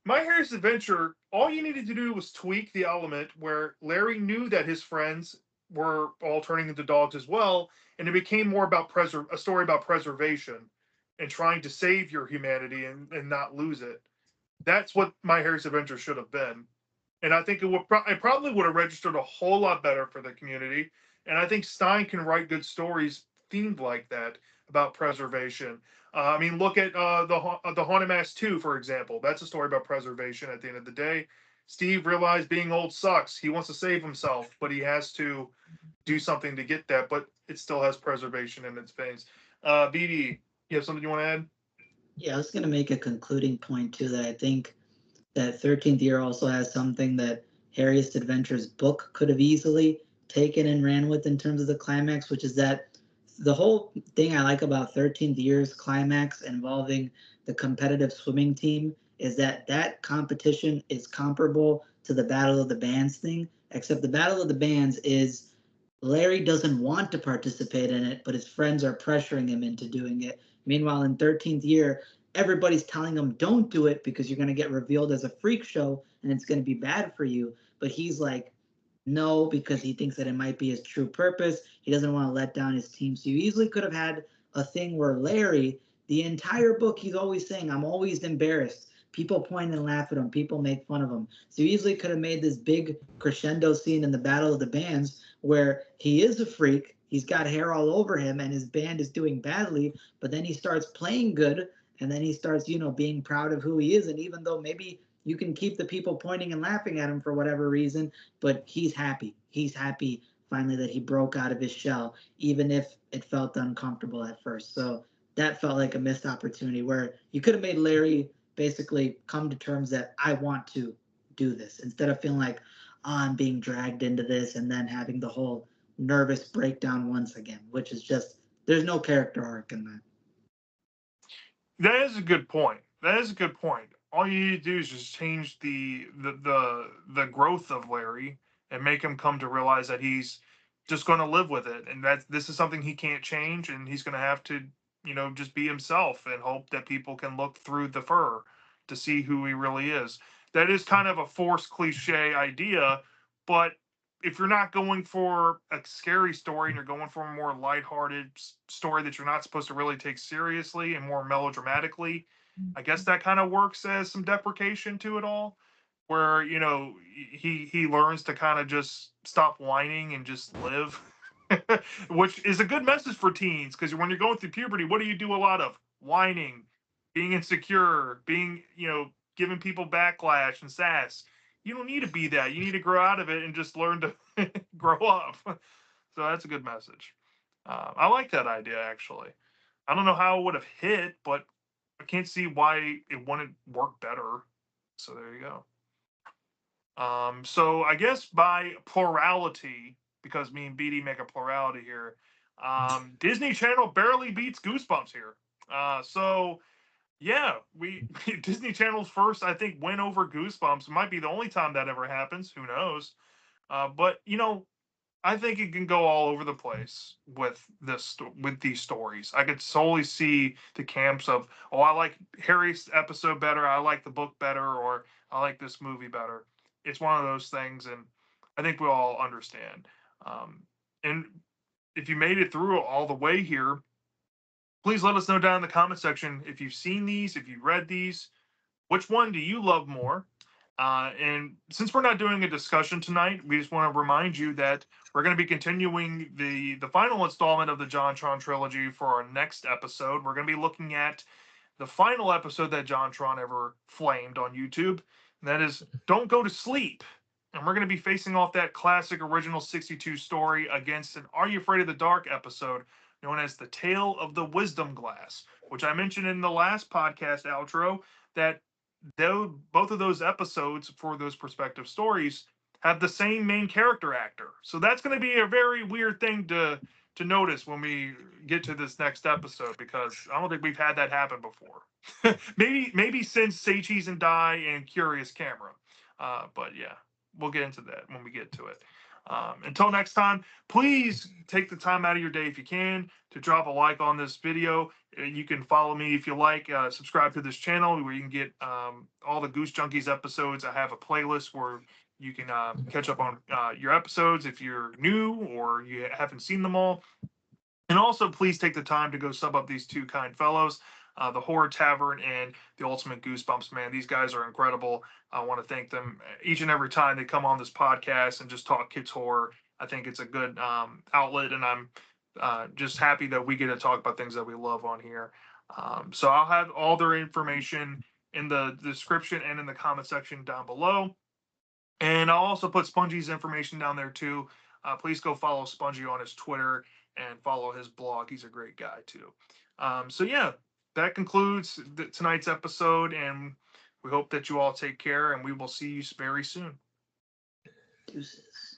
My Hairiest Adventure, all you needed to do was tweak the element where Larry knew that his friends were all turning into dogs as well, and it became more about a story about preservation and trying to save your humanity and not lose it. That's what My Hairiest Adventure should have been. And I think it probably would have registered a whole lot better for the community. And I think Stein can write good stories themed like that about preservation. I mean, look at the Haunted Mask 2, for example. That's a story about preservation. At the end of the day, Steve realized being old sucks. He wants to save himself, but he has to do something to get that. But it still has preservation in its veins. BD, you have something you want to add? Yeah, I was going to make a concluding point too that I think that 13th Year also has something that Hairiest Adventures book could have easily taken and ran with in terms of the climax, which is that the whole thing I like about 13th Year's climax involving the competitive swimming team is that that competition is comparable to the Battle of the Bands thing, except the Battle of the Bands is Larry doesn't want to participate in it, but his friends are pressuring him into doing it. Meanwhile, in 13th Year, everybody's telling him don't do it because you're going to get revealed as a freak show and it's going to be bad for you. But he's like, no, because he thinks that it might be his true purpose. He doesn't want to let down his team. So you easily could have had a thing where Larry, the entire book, he's always saying, I'm always embarrassed. People point and laugh at him. People make fun of him. So you easily could have made this big crescendo scene in the Battle of the Bands where he is a freak. He's got hair all over him and his band is doing badly, but then he starts playing good and then he starts, being proud of who he is. And even though maybe you can keep the people pointing and laughing at him for whatever reason, but he's happy. He's happy finally that he broke out of his shell, even if it felt uncomfortable at first. So that felt like a missed opportunity where you could have made Larry basically come to terms that I want to do this instead of feeling like, oh, I'm being dragged into this and then having the whole nervous breakdown once again, which is just, there's no character arc in that. That is a good point. That is a good point. All you need to do is just change the growth of Larry and make him come to realize that he's just going to live with it, and that this is something he can't change, and he's going to have to, just be himself and hope that people can look through the fur to see who he really is. That is kind of a forced cliche idea, but if you're not going for a scary story and you're going for a more lighthearted story that you're not supposed to really take seriously and more melodramatically, I guess that kind of works as some deprecation to it all, where he learns to kind of just stop whining and just live, which is a good message for teens because when you're going through puberty, what do you do a lot of? Whining, being insecure, being giving people backlash and sass. You don't need to be that. You need to grow out of it and just learn to grow up. So that's a good message. I like that idea actually. I don't know how it would have hit, but I can't see why it wouldn't work better. So there you go. So I guess by plurality, because me and BD make a plurality here, Disney Channel barely beats Goosebumps here. So yeah, we Disney Channel's first, I think, win over Goosebumps. It might be the only time that ever happens. Who knows? But I think it can go all over the place with these stories. I could solely see the camps of, oh, I like Harry's episode better, I like the book better, or I like this movie better. It's one of those things, and I think we all understand. And if you made it through all the way here, please let us know down in the comment section if you've seen these, if you've read these, which one do you love more? And since we're not doing a discussion tonight, we just want to remind you that we're going to be continuing the final installment of the JonTron trilogy for our next episode. We're going to be looking at the final episode that JonTron ever flamed on YouTube, and that is Don't Go to Sleep. And we're going to be facing off that classic original 62 story against an Are You Afraid of the Dark episode known as The Tale of the Wisdom Glass, which I mentioned in the last podcast outro that though both of those episodes for those perspective stories have the same main character actor. So that's going to be a very weird thing to notice when we get to this next episode, because I don't think we've had that happen before. maybe since Say Cheese and Die and Curious Camera. But yeah, we'll get into that when we get to it. Until next time, please take the time out of your day if you can to drop a like on this video. You can follow me if you like. Subscribe to this channel where you can get all the Goosejunkies episodes. I have a playlist where you can catch up on your episodes if you're new or you haven't seen them all. And also, please take the time to go sub up these two kind fellows, the Horror Tavern and the Ultimate Goosebumps. Man, these guys are incredible. I want to thank them each and every time they come on this podcast and just talk kids horror. I think it's a good outlet, and I'm just happy that we get to talk about things that we love on here. So I'll have all their information in the description and in the comment section down below. And I'll also put Spongie's information down there too. Please go follow Spongie on his Twitter and follow his blog. He's a great guy too. So yeah, that concludes tonight's episode, and we hope that you all take care, and we will see you very soon. Deuces.